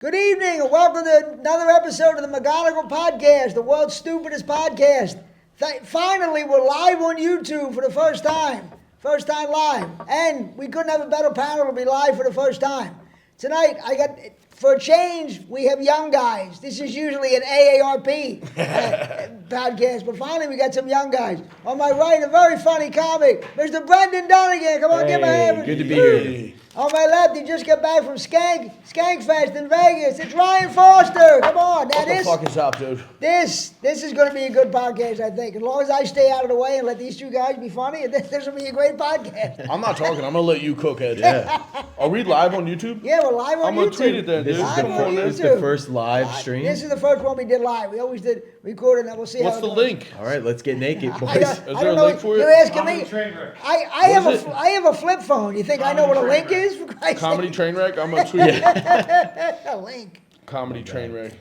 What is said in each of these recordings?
Good evening and welcome to another episode of the McGonigal Podcast, the world's stupidest podcast. Finally, we're live on YouTube for the first time. First time live. And we couldn't have a better panel to be live for the first time. Tonight, for a change, we have young guys. This is usually an AARP podcast, but finally we got some young guys. On my right, a very funny comic, Mr. Brendan Donegan. Come on, give him a hand. Good to be here. On my left, he just got back from Skankfest in Vegas. It's Ryan Foster. Come on. Now What the fuck is up, dude? This is going to be a good podcast, I think. As long as I stay out of the way and let these two guys be funny, this will be a great podcast. I'm not talking. I'm going to let you cook, Ed. Yeah. Are we live on YouTube? Yeah, we're live on YouTube. I'm going to tweet it then, dude. This is the first live stream? This is the first one we did live. We always did recorded, and we'll see What's how the it goes. link? All right, let's get naked, boys. Is there a link for it? You're asking me. I have a flip phone. You think I know what a link is? For Christ's sake? Comedy train wreck? I'm going to tweet it. A link. Comedy train wreck.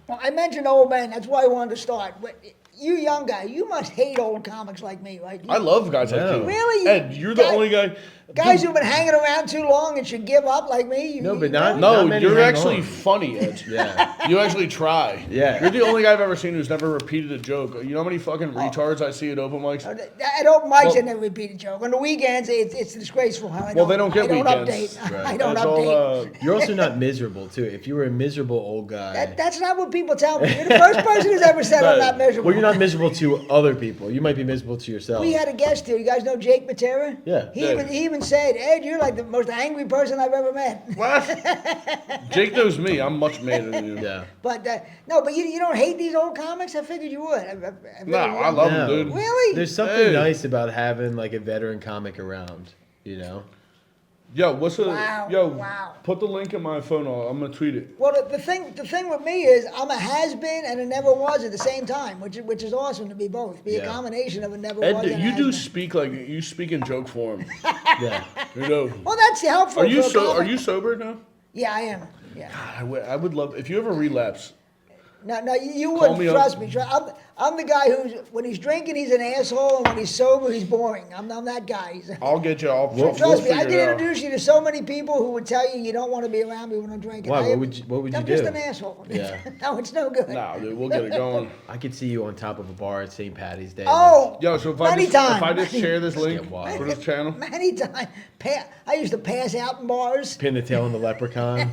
Well, I mentioned old men. That's why I wanted to start. But you young guy, you must hate old comics like me, right? I love guys like you. Really? Ed, you're the only guy. Guys who've been hanging around too long and should give up like me. No, but No, not many you're hang actually on. funny, Ed. Yeah. You actually try. Yeah. You're the only guy I've ever seen who's never repeated a joke. You know how many fucking retards I see at open mics? At open mics, I never repeat a joke. On the weekends, it's disgraceful. Well, they don't get weekends. Update. Right. I don't That's update. all, You're also not miserable, too. If you were a miserable old guy... That's not what people tell me. You're the first person who's ever said I'm not miserable. Well, you're not miserable to other people. You might be miserable to yourself. We had a guest here. You guys know Jake Matera? Yeah. He even said, Ed, you're like the most angry person I've ever met. What? Jake knows me. I'm much madder than you. Yeah. But you don't hate these old comics? I figured you would. I love them, No. dude. Really? There's something nice about having, like, a veteran comic around, you know? Yo, what's the Wow. Put the link in my phone. I'm gonna tweet it. Well, the thing with me is I'm a has-been and a never was at the same time, which is awesome to be both. Be a combination of a never was Ed, and a you do has-been. speak like you speak in joke form. Yeah. You know. Well, that's helpful. Are you for a comic. Are you sober now? Yeah, I am. Yeah. God, I would love if you ever relapse. No, you Call wouldn't. me Trust up. me. I'm the guy who's, when he's drinking, he's an asshole, and when he's sober, he's boring. I'm that guy. I'll get you. We'll Trust me, I figure can it out. introduce you to so many people who would tell you you don't want to be around me when I'm drinking. Why? What would you I'm do? just an asshole. Yeah. No, it's no good. Nah, dude, we'll get it going. I could see you on top of a bar at St. Patty's Day. Oh, Yo, so if many times. I just share this link get wild. for this channel, many times. I used to pass out in bars. Pin the tail on the leprechaun.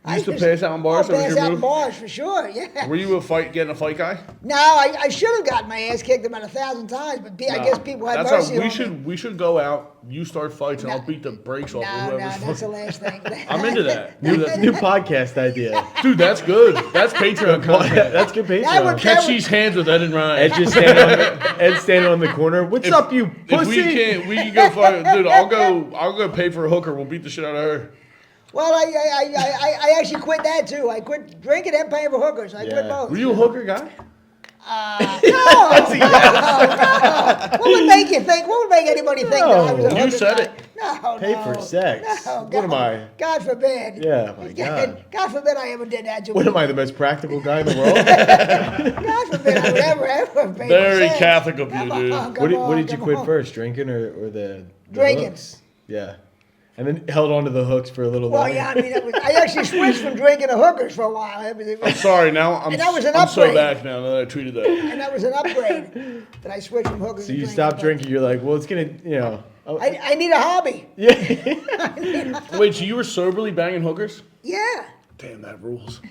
you used to pass out in bars. I'll That was pass your out in move. bars for sure. Yeah. Were you getting a fight guy? No, I should have gotten my ass kicked about 1,000 times, but I guess people had mercy on me. We should go out. You start fights, and I'll beat the brakes off of No, whoever's that's the last thing. I'm into that. New podcast idea. Dude, that's good. That's Patreon content. That's good That Patreon. would- Catch these hands with Ed and Ryan. Ed standing on the corner. What's up, you pussy? If we can go fight, dude. I'll go pay for a hooker. We'll beat the shit out of her. Well, I actually quit that too. I quit drinking and paying for hookers. I quit both. Were you a hooker guy? No. What would make you think? What would make anybody think that I was a No. hooker? You said guy? it. No, Pay for sex. No, What am I? God forbid. Yeah, my God. God forbid I ever did that to What me. am I, the most practical guy in the world? God forbid I would ever pay Very for sex. Catholic of you, Come dude. on, What did you come quit on. first, drinking or the Drinking. hooks? Yeah. And then held on to the hooks for a little Well, longer. yeah, I mean, I actually switched from drinking to hookers for a while. I'm sorry. Now I'm And that was an I'm so upgrade. back now that I tweeted that. And that was an upgrade that I switched from hookers So to you drinking. stopped drinking, you're like, well, it's going to, I need a hobby. yeah. Wait, so you were soberly banging hookers? Yeah. Damn, that rules.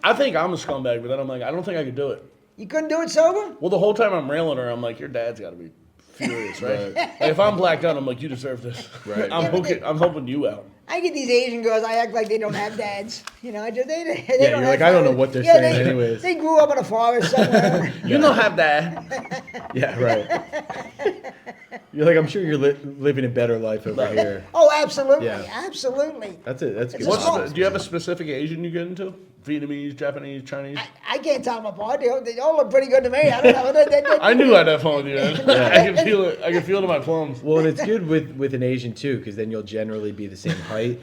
I think I'm a scumbag, but then I'm like, I don't think I could do it. You couldn't do it sober? Well, the whole time I'm railing her, I'm like, your dad's got to be furious, right? Like, if I'm blacked out, I'm like, you deserve this. Right. I'm helping you out. I get these Asian girls, I act like they don't have dads. You know, they don't you're have like, I don't know what they're saying they, anyways. They grew up in a forest somewhere. You don't have that. Yeah, right. You're like, I'm sure you're living a better life over here. Oh, absolutely. Yeah. Absolutely. That's it. That's good. It's a small- Do you have a specific Asian you get into? Vietnamese, Japanese, Chinese? I can't tell them apart. They all look pretty good to me. I don't know. I knew I'd have fun with you. Man. I can feel it. I can feel it in my plums. Well, and it's good with an Asian too, because then you'll generally be the same height.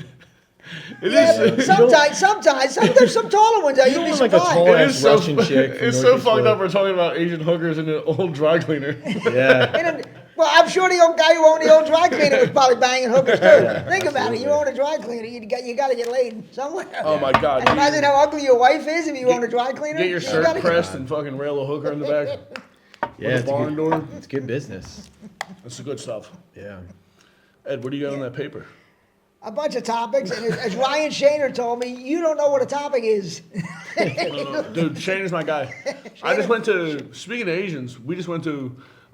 It Yeah, is. sometimes. There's some taller ones. You'll be You're like a surprised. tall It ass is so, Russian chick. from it's so Northeast fucked Florida. up. We're talking about Asian hookers and an old dry cleaner. Yeah. Well, I'm sure the old guy who owned the old dry cleaner was probably banging hookers too. Think about it. You own a dry cleaner. You got to get laid somewhere. Oh my God! And imagine how ugly your wife is if you own a dry cleaner. Get your shirt pressed and fucking rail a hooker in the back. Yeah, With a barn door. It's good business. That's the good stuff. Yeah. Ed, what do you got on that paper? A bunch of topics, and as Ryan Shaner told me, you don't know what a topic is. Dude, Shaner's my guy. I just went to. Speaking of Asians,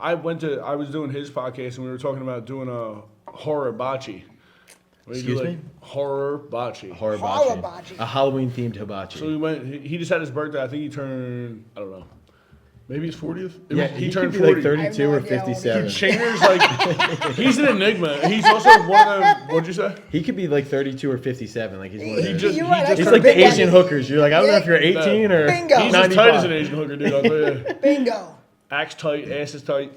I was doing his podcast, and we were talking about doing a Horror-Bachi. Excuse me? Horror-Bachi. Horror-Bachi. A Halloween-themed hibachi. So we went. He just had his birthday. I think he turned. I don't know. Maybe his 40th. He turned could be 40. like 32 or I have no idea. 57. Shaner's like. He's an enigma. He's also one of. What'd you say? He could be like 32 or 57. Like he's one of He those. just- You're right, he I He's could've like the been Asian that. hookers. You're like, I don't know if you're 18 or Bingo. He's 95. as tight as an Asian hooker, dude. I'll tell you. Bingo. Axe tight, ass is tight.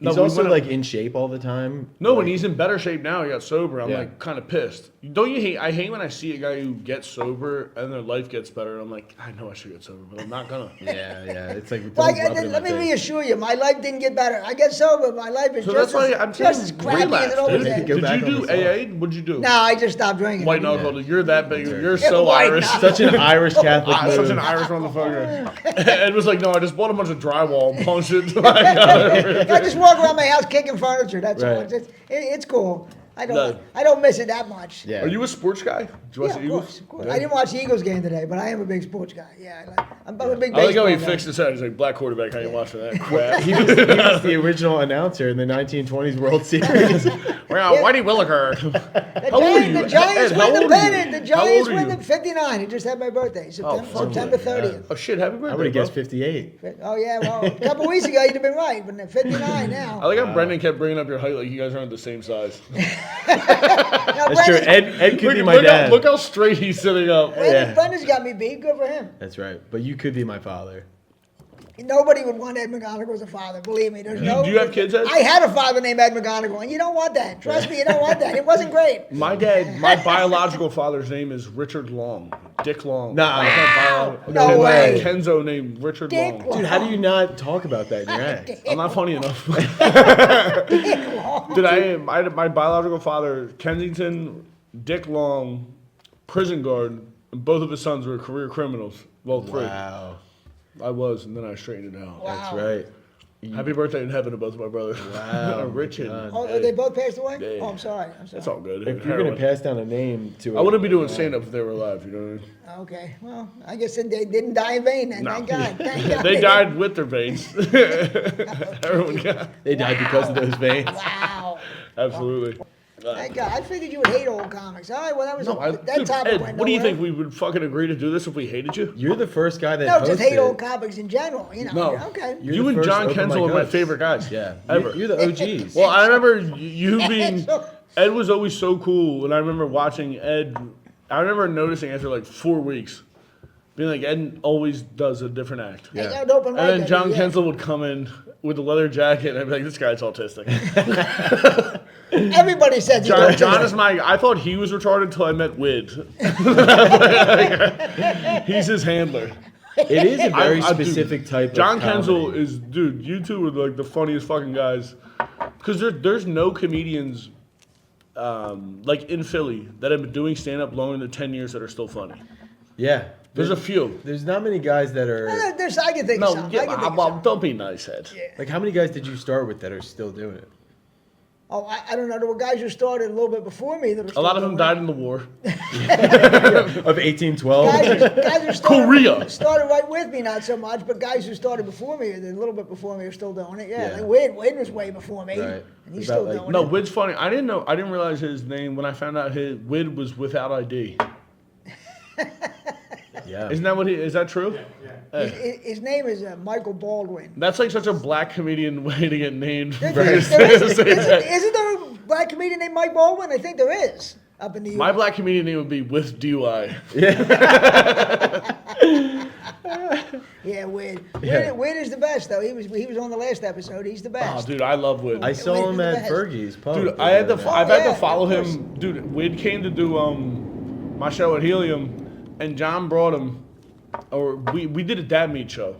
He's we also went like in shape all the time. No, when he's in better shape now, he got sober. I'm Yeah. like kind of pissed. Don't you hate? I hate when I see a guy who gets sober and their life gets better. I'm like, I know I should get sober, but I'm not gonna. Yeah. It's like, Like, don't rub it in let my me face. reassure you, my life didn't get better. I get sober, my life is So just that's why I'm just as saying crappy as relapse, it always dude. Maybe go is. back Did on you do the AA? What'd you do? No, I just stopped drinking. White knuckle. You're that big. You're so White Irish. knuckle. Such an Irish Catholic move. Such an Irish motherfucker. Ed was like, no, I just bought a bunch of drywall and punched it. Till I got it. I just walk around my house kicking furniture. That's all. Right. It's cool. I No. don't miss it that much. Yeah. Are you a sports guy? Did you watch Yeah, the of Eagles? course, of course. I didn't watch the Eagles game today, but I am a big sports guy. Yeah, I'm a big baseball I like how he guy. fixed his head. He's like, black quarterback, how you watching that crap? He was the original announcer in the 1920s World Series. Well, Whitey Williker. The How old are Giants, you? the Giants Ed, how win the old are you? pennant. The How old Giants are win you? the 59. He just had my birthday, September, fuck September yeah. 30th. Oh shit! Happy birthday! I would have guessed bro. 58. Oh yeah, well, a couple weeks ago you'd have been right, but 59 now. I like how Brendan kept bringing up your height like you guys aren't the same size. Now, That's true. Ed could be my dad. Look how straight he's sitting up. Yeah. Brendan's got me beat. Good for him. That's right. But you could be my father. Nobody would want Ed McGonigal as a father. Believe me. There's no. Do you have kids, Ed? I had a father named Ed McGonigal, and you don't want that. Trust me, you don't want that. It wasn't great. My dad, my biological father's name is Richard Long. Dick Long. Nah. That's not bio- No Ken- way. Kenzo named Richard Dick Long. Long. Dude, how do you not talk about that in your act? I'm not funny enough. Dude, my biological father, Kensington, Dick Long, prison guard, and both of his sons were career criminals. Well, three. Wow. I was, and then I straightened it out. Wow. That's right. Happy birthday in heaven to both of my brothers. Wow. Richard. God. Oh, they both passed away? Yeah. Oh, I'm sorry. That's all good. If you're going to pass down a name to I wouldn't be doing stand-up if they were alive, you know what I mean? Okay. Well, I guess they didn't die in vain then. No. Thank God. Thank God. They died with their veins. Everyone got. They died because of those veins. Wow. Absolutely. Thank God. I figured you would hate old comics. All right, well, that was that Dude, topic Ed, went what do you nowhere. think? We would fucking agree to do this if we hated you? You're the first guy that No, hosted. just hate old comics in general. You know. No. Okay. You're You the and first John open Kenzel mic are my host. favorite guys. Yeah. Ever. You're the OGs. Well, I remember you being. So- Ed was always so cool, and I remember watching Ed. I remember noticing after like 4 weeks, being like, Ed always does a different act. Hey, that open mic, And then John yeah. Kenzel would come in with a leather jacket, and I'd be like, this guy's autistic. Everybody said John is my. I thought he was retarded until I met Wid. He's his handler. It is a very I- dude, specific type John of comedy. Kenzel is, dude, you two are like the funniest fucking guys. Because there's no comedians like in Philly that have been doing stand-up longer than 10 years that are still funny. Yeah. There's a few. There's not many guys that are... There's, I can think No, of some. yeah, I can think of well, some. don't be nice, Ed. Like, how many guys did you start with that are still doing it? Oh, I don't know. There were guys who started a little bit before me. That are A lot of still them doing died in the war. Of 1812? Guys who started, Korea. started right with me, not so much, but guys who started before me, a little bit before me, are still doing it. Yeah, Yeah. like Wade was way before me, Right. and he's About, still like- doing No, it. Wid's funny. I didn't realize his name when I found out his Wid was without ID. Yeah. Isn't that what he? Is that true? His name is Michael Baldwin. That's like such a black comedian way to get named. There- Very there is, say that. isn't there a black comedian named Mike Baldwin? I think there is up in the My U.S. black comedian name would be with DUI. Yeah, Wade. Yeah. Wade is the best though. He was on the last episode. He's the Oh, best. dude, I love Wid. I saw Wade him is the at best. Fergie's pub. Dude, I've had yeah, to follow of course. him. Dude, Wid came to do my show at Helium, and John brought him, or we did a dad meet show,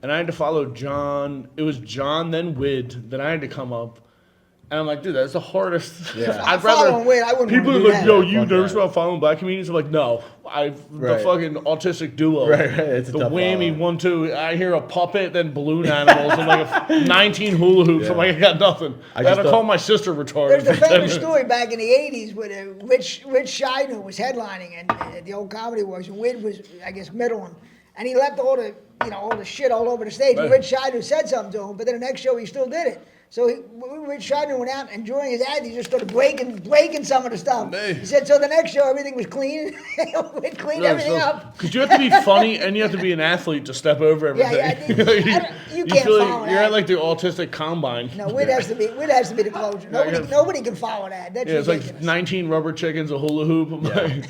and I had to follow John. It was John, then Wid, then I had to come up, And I'm like, dude, that's the hardest. Yeah. I'd rather. I wouldn't People wanna are do like, that. yo, you Fuck nervous that. about following black comedians? I'm like, no. The Right. fucking autistic duo. Right. It's a The tough whammy follow. 1, 2. I hear a puppet, then balloon animals, and like 19 hula hoops. Yeah. I'm like, I got nothing. I just gotta thought- call my sister retarded. There's the for 10 famous minutes. story back in the 80s where Rich Scheidner was headlining and at the old Comedy Works, and Wid was, I guess, middling. And he left all the shit all over the stage. And Right. Rich Scheidner said something to him, but then the next show he still did it. So Rich Scheidner went out, and during his act, he just started breaking some of the stuff. Hey. He said, so the next show, everything was clean. Wid cleaned everything up. Because you have to be funny and you have to be an athlete to step over everything. You can't feel follow like you're that. at like the autistic combine. No, Wid has to be the closer. Nobody can follow that. That's Yeah, it's ridiculous. like 19 rubber chickens, a hula hoop. I'm like,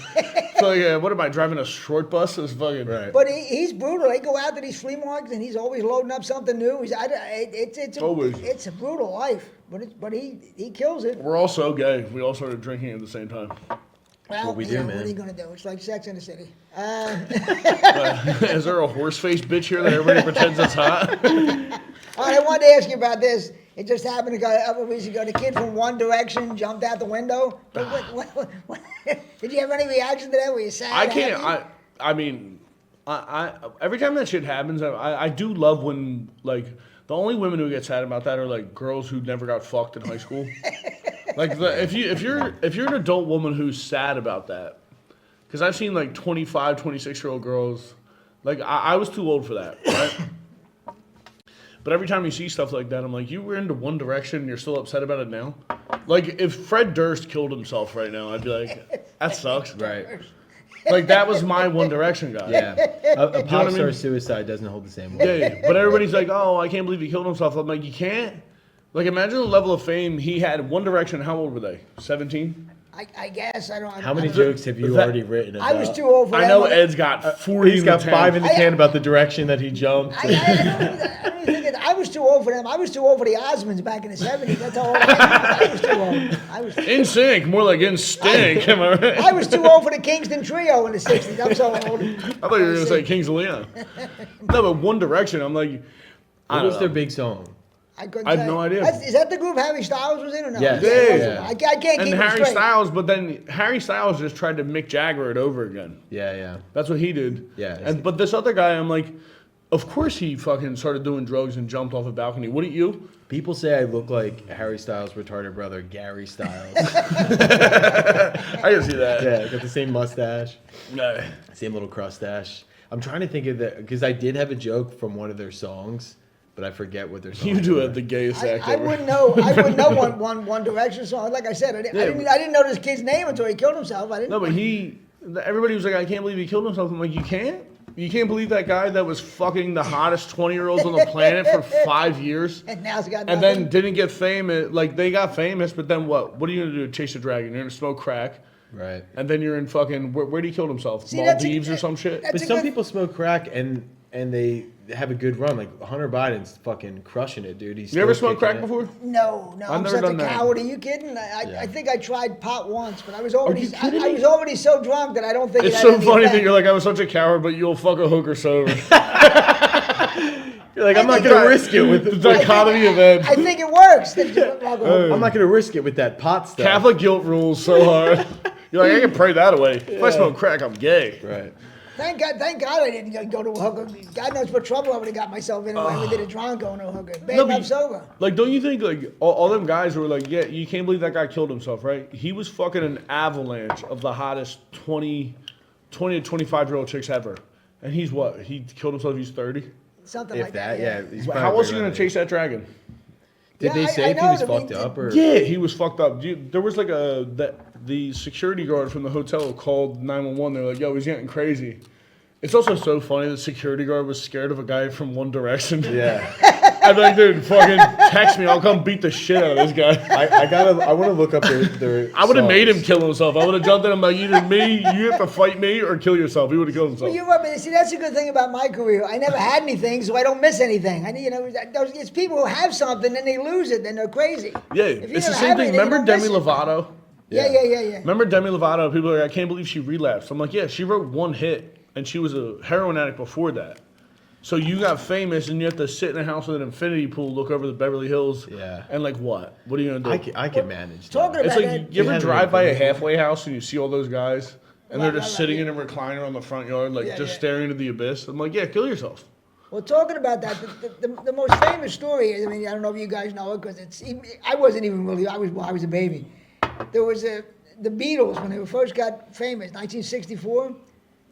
so like, what am I driving a short bus? It's fucking. Right. But he's brutal. They go out to these flea markets and he's always loading up something new. Always. It's a brutal life, but he kills it. We're all so gay. We all started drinking at the same time. Well, what we do, What man. are you gonna do? It's like Sex in the City. Is there a horse faced bitch here that everybody pretends it's hot? All right, I wanted to ask you about this. It just happened a couple of weeks ago. The kid from One Direction jumped out the window. But what, did you have any reaction to that? Were you sad? I can't. happy? I mean, I every time that shit happens, I do love when like the only women who get sad about that are like girls who never got fucked in high school. Like if you're an adult woman who's sad about that, because I've seen like 25, 26-year-old girls. Like I was too old for that, right? But every time you see stuff like that, I'm like, you were into One Direction and you're still upset about it now? Like, if Fred Durst killed himself right now, I'd be like, that sucks. Right. Like, that was my One Direction guy. Yeah. A pop what I star mean? suicide doesn't hold the same weight. Yeah, but everybody's like, oh, I can't believe he killed himself. I'm like, you can't? Like, imagine the level of fame he had. One Direction, how old were they? 17? I guess I don't. How many I don't- jokes have you that- already written about? I was too old for that. I know one. Ed's got 40 He's in the got 5 in the I- can about the direction that he jumped. I don't even think I was too old for them. I was too old for the Osmonds back in the 70s. That's how old I was too old. I was. In sync, more like in stink. Am I right? I was too old for the Kingston Trio in the 60s. I'm so old. I thought you were going to say Kings of Leon. No, but One Direction, I'm like, I What don't was know. their big song? I couldn't I have say. no idea. Is that the group Harry Styles was in or no? Yes. Yeah. I can't keep And it Harry straight. Styles, but then Harry Styles just tried to Mick Jagger it over again. Yeah. That's what he did. Yeah. But this other guy, I'm like, of course he fucking started doing drugs and jumped off a balcony. Wouldn't you? People say I look like Harry Styles' retarded brother, Gary Styles. I can see that. Yeah, got the same mustache, No. same little crustache. I'm trying to think of that because I did have a joke from one of their songs, but I forget what their song. You do have the gayest act I ever. wouldn't know. One Direction song. Like I said, I didn't know this kid's name until he killed himself. I didn't. No, but everybody was like, I can't believe he killed himself. I'm like, you can't? You can't believe that guy that was fucking the hottest 20-year-olds on the planet for 5 years? And now he's got And nothing. then didn't get famous. Like, they got famous, but then what? What are you going to do? Chase a dragon. You're going to smoke crack. Right. And then you're in fucking, where did he kill himself? See, that's a- Maldives or some shit? that's But a some good- people smoke crack and they have a good run. Like Hunter Biden's fucking crushing it, dude. He's You ever still smoked crack kicking it. before? No, I've I'm never such a done that. coward. Are you kidding? Yeah. I think I tried pot once, but I was already you kidding I me? was already so drunk that I don't think It's it had so any funny effect. that you're like, I was such a coward, but you'll fuck a hooker sober. You're like, I'm not think gonna that- risk it with The the. dichotomy of Ed. I think it works. I'm not gonna risk it with that pot stuff. Catholic guilt rules so hard. You're like, I can pray that away. If I smoke crack, I'm gay. Right. Thank God I didn't go to a hooker. God knows what trouble I would have got myself in if I ever did a drunk going to a hooker. Babe, No, I'm but- sober. Like, don't you think, like, all them guys who were like, yeah, you can't believe that guy killed himself, right? He was fucking an avalanche of the hottest 20 to 25-year-old chicks ever. And he's what? He killed himself, he's 30? Something If like that, that. yeah. He's How probably else are you around going to chase that dragon? Did Yeah, they I say if he know, was I mean, fucked up or? Yeah, he was fucked up. There was like the security guard from the hotel called 911. They're like, yo, he's getting crazy. It's also so funny the security guard was scared of a guy from One Direction. Yeah. I'm like, dude, fucking text me. I'll come beat the shit out of this guy. I want to look up their I would have made him songs. kill himself. I would have jumped in. I'm like, either me, you have to fight me, or kill yourself. He would have killed himself. Well, you're right, but see, that's a good thing about my career. I never had anything, so I don't miss anything. It's people who have something, then they lose it, then they're crazy. Yeah, If you it's the never same have thing. anything, you Remember don't Demi miss it. Lovato? Yeah. Remember Demi Lovato? People are like, I can't believe she relapsed. I'm like, yeah, she wrote one hit, and she was a heroin addict before that. So you got famous and you have to sit in a house with an infinity pool, look over the Beverly Hills. Yeah. And like what? What are you gonna do? I can manage. Talking That. It's about like that, you ever had drive an by a infinity halfway house and you see all those guys and they're Right, just right, sitting right, in a recliner on the front yard, like Yeah, just yeah. staring into the abyss. I'm like, yeah, kill yourself. Well, talking about that, the most famous story is, I mean, I don't know if you guys know it because I wasn't even really, I was a baby. There was the Beatles, when they first got famous, 1964,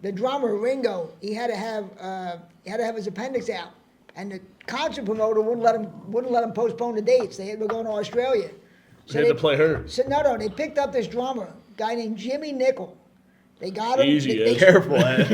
the drummer, Ringo, he had to have his appendix out. And the concert promoter wouldn't let him postpone the dates. They were going to Australia. So they had to play her. So no, they picked up this drummer, a guy named Jimmy Nicol. They got him. Easy, they, Ed. Careful, Ed.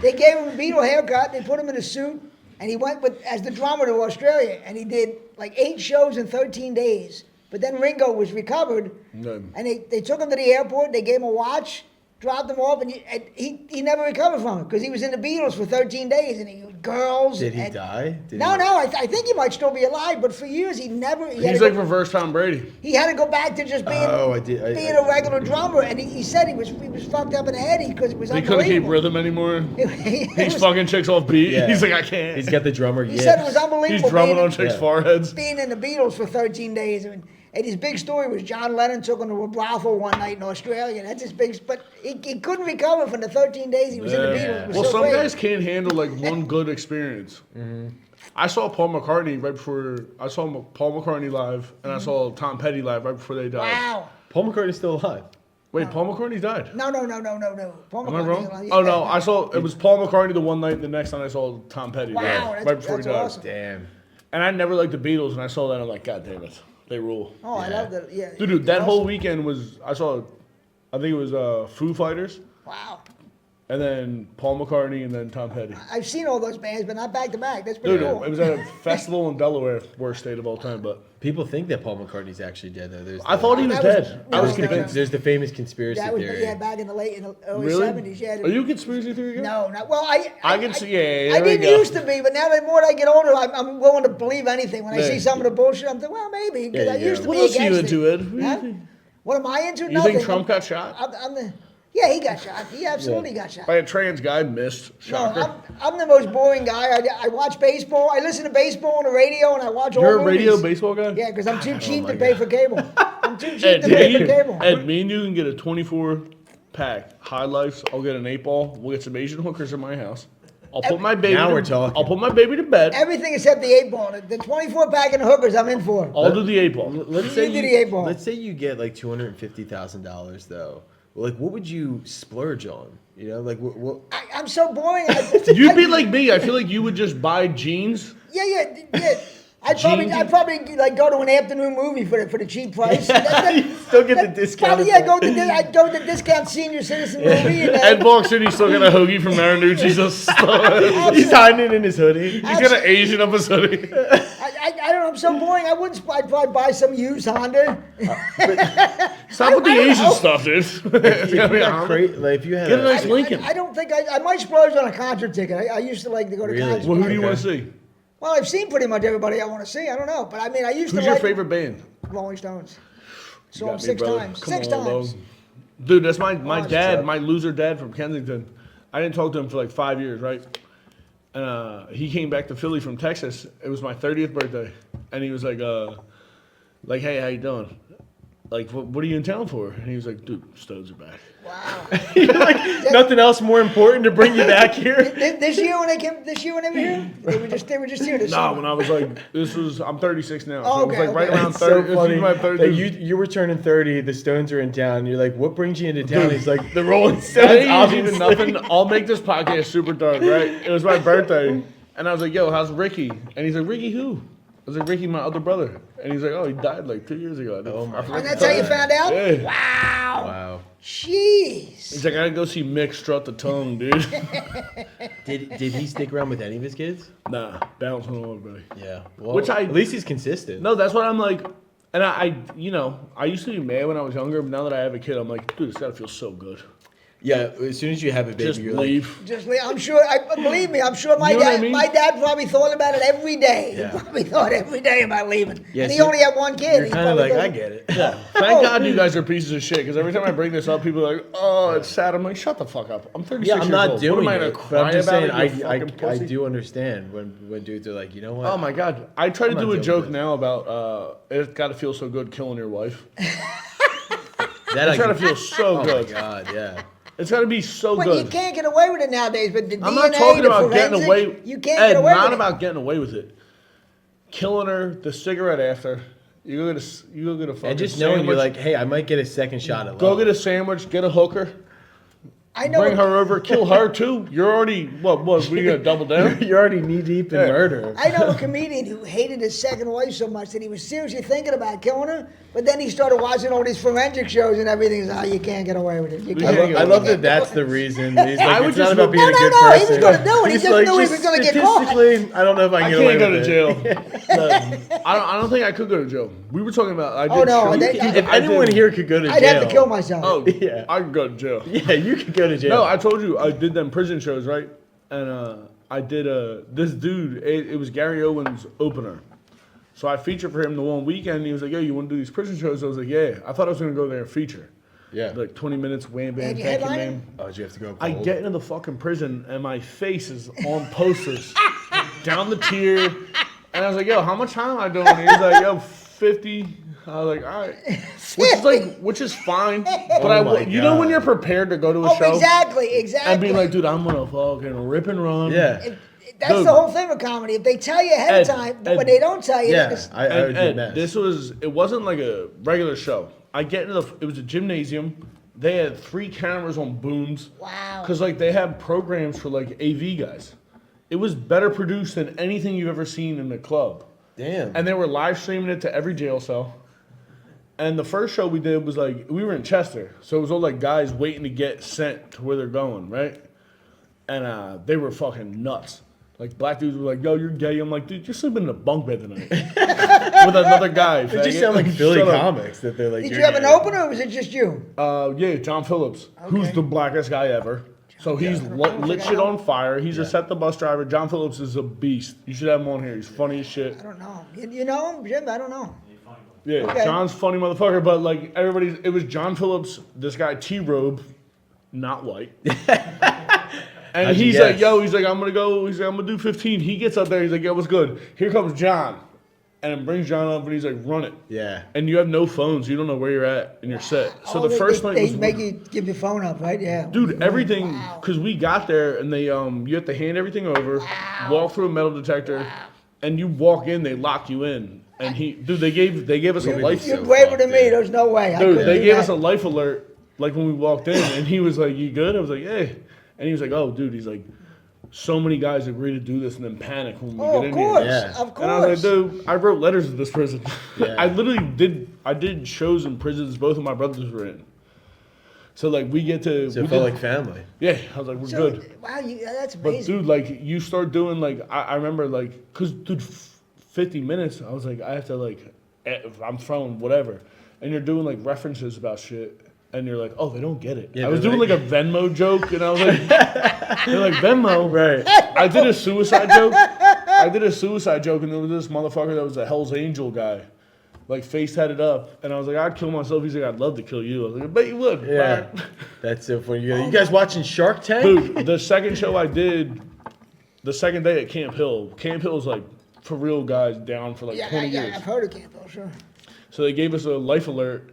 They gave him a Beatle haircut. They put him in a suit, and he went as the drummer to Australia. And he did like 8 shows in 13 days. But then Ringo was recovered, Good. and they took him to the airport. They gave him a watch, dropped him off, and he never recovered from it because he was in the Beatles for 13 days, and he girls. Did he and, die? No, I think he might still be alive. But for years, he never. He had He's to like go, reverse Tom Brady. he had to go back to just being being a regular drummer, and he said he was fucked up in the head because it was He couldn't keep unbelievable. rhythm anymore. It He's was- fucking chicks off beat. Yeah. He's like, I can't. He's got the drummer. He said it was He's unbelievable. drumming on chicks' Yeah. foreheads. Being in the Beatles for 13 days. And his big story was John Lennon took him to a brothel one night in Australia. That's his big. But he couldn't recover from the 13 days he was in the Beatles. It was Well, so some great. guys can't handle like one good experience. I saw Paul McCartney right before I saw Paul McCartney live, and I saw Tom Petty live right before they died. Wow. Paul McCartney's still alive. Wait, Paul McCartney died. No. Paul Am I McCartney, wrong? Oh no, I saw it was Paul McCartney the one night. The next night I saw Tom Petty. Wow, right that's before he died. awesome. Damn. And I never liked the Beatles, and I saw that I'm like, God damn it, they rule. Oh, I Yeah. love that. Yeah. Dude, that Awesome. whole weekend was I saw, I think it was Foo Fighters, Wow. and then Paul McCartney, and then Tom Petty. I've seen all those bands, but not back to back. That's pretty Dude, cool. it was at a festival in Delaware, worst state of all time. But People think that Paul McCartney's actually dead, though. I thought he was That was- dead. no, I was no, no. convinced. There's the famous conspiracy That was theory. back in the early Really? 70s. Yeah. Are you a conspiracy theory guy? No, not well. I can see. Yeah, I there we didn't go. used to be, but now the more I get older, I'm willing to believe anything. When I Yeah. see some of the bullshit, I'm thinking, well, maybe because Yeah, I yeah. used to What be else are you against into, it. Ed? What do you Huh? think? What am I into? You Nothing. think Trump got shot? Yeah, he got shot. He absolutely got shot. By a trans guy, missed. Shocker. No, I'm the most boring guy. I watch baseball. I listen to baseball on the radio, and I watch all You're a movies. radio baseball guy? Yeah, because I'm too cheap my to pay God. for cable. I'm too cheap Ed, to pay for cable. Ed, me and you can get a 24-pack High Lifes. I'll get an 8-ball. We'll get some Asian hookers in my house. I'll put my baby. Now we're talking. I'll put my baby to bed. Everything except the 8-ball. The 24 pack and the hookers, I'm in for. I'll do the 8-ball. Let's say You do the 8-ball. let's say you get like $250,000 though. Like, what would you splurge on? You know, like what I'm so boring. You'd be like me. I feel like you would just buy jeans. Yeah. I'd probably like go to an afternoon movie for the cheap price. You still get the discount. Probably, yeah, I'd go to the discount senior citizen movie. And, Ed walks in, he's still got a hoagie from Marinucci's. He's hiding it in his hoodie. He's got an Asian up his hoodie. I don't know. I'm so boring. I'd probably buy some used Honda. Stop with the Asian stuff, dude. If you had like, if you had Get a nice Lincoln. I don't think I might splurge on a concert ticket. I used to like to go to Really? concerts. Well, who do you Okay. want to see? Well, I've seen pretty much everybody I want to see. I don't know, but I mean, I used Who's to your like favorite band? Rolling Stones. You Saw got them me, 6 brother. times. Come 6 on, times. Lo. Dude, that's my it's dad, tough. my loser dad from Kensington. I didn't talk to him for like 5 years, right? And he came back to Philly from Texas. It was my 30th birthday, and he was like, hey, how you doing? Like, what are you in town for? And he was like, dude, Stones are back. Wow. like nothing else more important to bring you back here. This year when they were here, they were just here this Nah, summer. when I was like, I'm 36 now. So Oh, it was okay, like right okay. around It's 30. so funny My that 30. you were turning 30. The Stones are in town. You're like, what brings you into town? Dude. He's like, the Rolling That Stones. ain't even Obviously. nothing. I'll make this podcast super dark, right? It was my birthday, and I was like, yo, how's Ricky? And he's like, Ricky who? I was like, Ricky, my other brother. And he's like, oh, he died like 2 years ago. Oh my I forgot And to that's tell how you found out? Yeah. Wow. Wow. Jeez. He's like, I gotta go see Mick strut the tongue, dude. Did he stick around with any of his kids? Nah, bouncing on everybody. Yeah. Well, Which at least he's consistent. No, that's what I'm like. And I used to be mad when I was younger, but now that I have a kid, I'm like, dude, it's gotta feel so good. Yeah, as soon as you have a baby, Just you're leave. Just I'm sure. Believe me, I'm sure my You know what dad. I mean? My dad probably thought about it every day. Yeah. He probably thought every day about leaving. Yeah, and he so only had one kid. You're He kind of probably like, thought- I get it. Yeah. Thank God you guys are pieces of shit. Because every time I bring this up, people are like, "Oh, it's sad." I'm like, "Shut the fuck up. I'm 36 Yeah, I'm years not old. doing What am I it. gonna But cry I'm just about saying, it? You I fucking pussy? do understand when dudes are like, you know what? Oh my God! I try to I'm do not a dealing joke with it. now about it's got to feel so good killing your wife. That It's got to feel so Oh good. my God, yeah. It's got to be so But good. you can't get away with it nowadays. But the I'm DNA, not talking the about forensic, getting away. You can't Ed, get away not with about getting away with it. Killing her, the cigarette after. You go get a fucking And just knowing sandwich. you're like, hey, I might get a second shot at Go love. get a sandwich, get a hooker, I know. bring her over, kill her too. You're already what? We gonna double down? You're already knee deep in Yeah. murder. I know a comedian who hated his second wife so much that he was seriously thinking about killing her, but then he started watching all these forensic shows and everything. He's like, oh, you can't get away with it. You Yeah, can't. I love that that's the reason. He's like, I would it's not just about look- being a No, good no, he person. was gonna do it. He He's just knew he was gonna get caught. Statistically, I don't know if I I can get away can't go with to it. jail. No, I don't think I could go to jail. We were talking about. I did Oh, no, shows. they- If anyone here could go to jail, I'd have to kill myself. Oh, Yeah. I could go to jail. Yeah, you could go to jail. No, I told you I did them prison shows, right? And I did this dude. It was Gary Owen's opener, so I featured for him the one weekend. And he was like, "Yo, you want to do these prison shows?" I was like, "Yeah." I thought I was gonna go there and feature. Yeah. Like 20 minutes, wham bam, And you thank you, headlining? man. Oh, did you have to go? I cold? get into the fucking prison and my face is on posters down the tier, and I was like, "Yo, how much time am I doing?" And he was like, "Yo, 50." I was like, "All right," which is fine. But Oh my you know when God. you're prepared to go to a Oh, show exactly. and be like, "Dude, I'm gonna fucking rip and run." Yeah. That's Dude. the whole thing with comedy. If they tell you ahead of Ed, time, Ed. but they don't tell you, Yeah. then I would And be Ed, mess. it wasn't like a regular show. I get into it was a gymnasium. They had 3 cameras on booms. Wow. Because like they have programs for like AV guys. It was better produced than anything you've ever seen in a club. Damn. And they were live streaming it to every jail cell. And the first show we did was like, we were in Chester. So it was all like guys waiting to get sent to where they're going, right? And they were fucking nuts. Like black dudes were like, "Yo, you're gay." I'm like, "Dude, you're sleeping in a bunk bed tonight." With another guy. It just faggot. sound like Philly Shut up. comics that they're like. Did you're you have an gay. opener or was it just you? Yeah, John Phillips, who's Okay. the blackest guy ever. So he's lit shit on fire. He's a set the bus driver. John Phillips is a beast. You should have him on here. He's funny as shit. I don't know. You know him, Jim? I don't know. Yeah, Okay. John's funny motherfucker. But like it was John Phillips, this guy T-Robe, not white. And How'd you he's guess? like, "Yo," he's like, "I'm gonna go." He's like, "I'm gonna do 15." He gets up there. He's like, "Yo, what's good?" Here comes John, and then brings John up, and he's like, "Run it." Yeah. And you have no phones. You don't know where you're at in your set. So Oh, the first night they was make you give your phone up, right? Yeah. dude, everything Wow. because we got there and they you have to hand everything over, walk through a metal detector, and you walk in, they lock you in. And they gave us a life. You're So braver fucked, than me. yeah. There's no way. I Dude, couldn't they do gave that. us a life alert like when we walked in, and he was like, "You good?" I was like, "Yeah." And he was like, "Oh, dude," he's like, "So many guys agree to do this and then panic when we Oh, get of in course. here." Yeah. Of course. And I was like, "Dude, I wrote letters to this prison. Yeah. I literally did shows in prisons both of my brothers were in. So like we get to So we it felt did- like family. yeah, I was like, we're So, good. wow, that's But amazing. dude, like you start doing like I remember like cause dude, 50 minutes. I was like I have to like I'm throwing whatever, and you're doing like references about shit, and you're like, oh, they don't get it. Yeah, I was they're doing like like- a Venmo joke, and I was like, they're like Venmo, Right. I did a suicide joke. I did a suicide joke, and there was this motherfucker that was a Hell's Angel guy. Like face had it up, and I was like, I'd kill myself. He's like, I'd love to kill you. I was like, I bet you would. Yeah. Bye. That's so funny. You guys watching Shark Tank? Dude, the second show I did, the second day at Camp Hill. Camp Hill's like for real guys down for like yeah, 20 yeah, years. I've heard of Campbell, sure. So they gave us a life alert,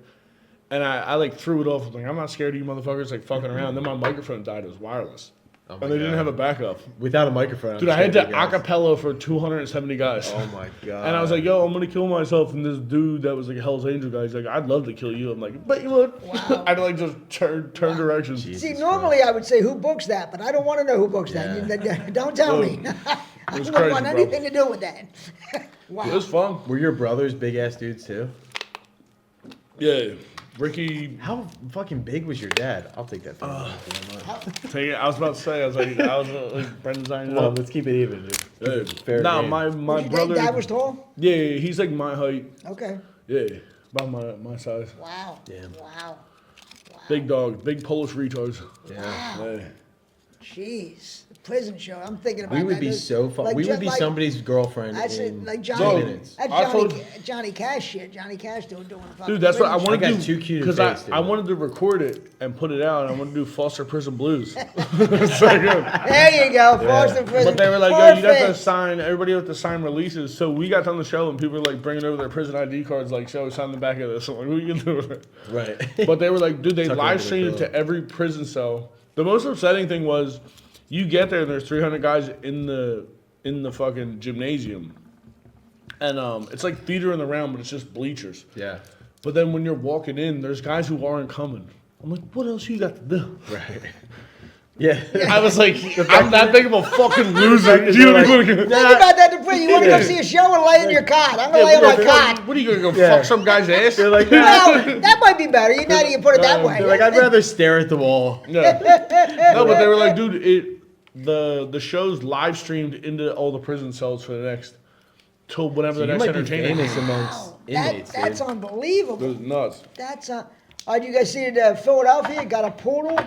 and I like threw it off. I was like, I'm not scared of you motherfuckers like fucking around. Then my microphone died. It was wireless. Oh my And they didn't God. have a backup. Without a microphone. Dude, I had to acapella for 270 guys. Oh my God. And I was like, yo, I'm going to kill myself. And this dude that was like a Hell's Angel guy, he's like, I'd love to kill you. I'm like, bet you would. Wow. I'd like just turn directions. Jesus See, Christ. normally I would say who books that, but I don't want to know who books Yeah. that. Don't tell me. I was don't crazy, want bro. anything to do with that. Wow. It was fun. Were your brothers big ass dudes too? Yeah. Ricky, How fucking big was your dad? I'll take that. take it. I was about to say, I was like Brendan's eyeing Well, it let's keep it even, dude. up. fair No, game. my Was your brother. dad was tall? Yeah, he's like my height. Okay. Yeah, about my size. Wow. Damn. Wow. Wow. Big dog, big Polish retards. Yeah. Hey. Jeez, the prison show. I'm thinking about We that. would be so fun. We would be somebody's girlfriend That's it, in like 2 Johnny. minutes. That's I told- Johnny Cash shit. Johnny Cash doing a fucking Dude, that's what I prison want to I do. got too cute a Because face, dude. I wanted to record it and put it out. And I want to do Foster Prison Blues. So good. There you go, Foster Prison. But they were like, yo, you got to Perfect. sign, everybody have to sign releases. So we got on the show and people were like bringing over their prison ID cards, like, show, sign the back of this. I'm like, what are you going to do? Right. But they were like, dude, they Tuck it live under the streamed it pillow. to every prison cell. The most upsetting thing was, you get there and there's 300 guys in the fucking gymnasium, and it's like theater in the round, but it's just bleachers. Yeah. But then when you're walking in, there's guys who aren't coming. I'm like, what else you got to do? Right. Yeah. I was like, I'm that big of a fucking loser. Is You it like- know, Think about that, the You want to go see a show and lay in your cot. I'm going to lay on my cot. What are you going to go Yeah. fuck some guy's ass? They're like, Well, that might be better. You know, you put it that way. they're like, I'd rather stare at the wall. Yeah. No, but they were like, dude, the show's live streamed into all the prison cells for the next, till whenever So the you next might be entertainment. famous amongst Wow, inmates, that's dude. unbelievable. It was nuts. That's you guys see it? Philadelphia got a portal.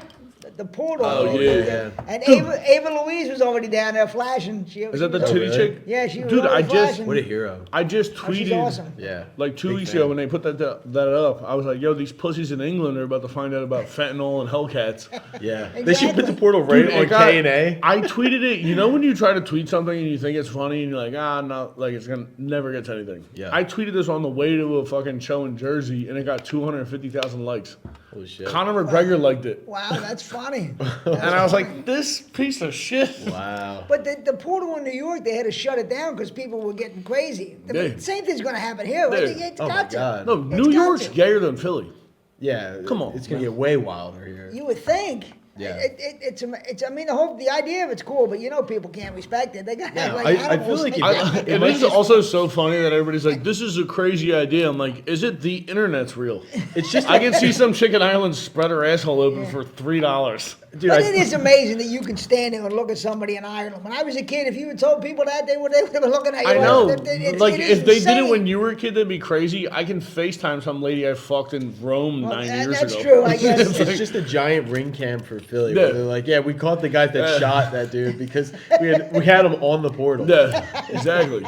The portal. Oh, yeah. And Ava Louise was already down there flashing. Is that the Oh, titty really? chick? Yeah, she was Dude, already I just flashing. What a hero. I just Oh, she's tweeted awesome. Yeah. like 2 Big weeks fan. ago when they put that up. I was like, yo, these pussies in England are about to find out about fentanyl and Hellcats. Yeah. They should put the Exactly. portal right Dude, on it got- K&A. I tweeted it. You know when you try to tweet something and you think it's funny and you're like, no, like it's gonna never get to anything. Yeah. I tweeted this on the way to a fucking show in Jersey and it got 250,000 likes. Holy shit. Conor McGregor liked it, Wow, that's funny. and I was like, this piece of shit. Wow. But the portal in New York, they had to shut it down because people were getting crazy. The Yeah. same thing's going to happen here. Right? Yeah. It's Oh my got to. God. No, It's New got York's to. gayer than Philly. Yeah. Come on, It's going to get way wilder here. You would think. Yeah. It's I mean the idea of it's cool, but you know people can't respect it. They got No, like I feel animals. like It It might is just- also so funny that everybody's like, this is a crazy idea. I'm like, is it the internet's real? It's just I can see some chick in Ireland spread her asshole open for $3. dude, But it is amazing that you can stand there and look at somebody in Ireland. When I was a kid, if you had told people that, they were looking at you. I know. Like, it is if they did it insane. when you were a kid, that'd be crazy. I can FaceTime some lady I fucked in Rome Well, 9 years that's ago. true, I guess. It's just a giant ring cam for Philly. Yeah. Where they're like, yeah, we caught the guys that shot that dude because we had him on the portal. Yeah, exactly.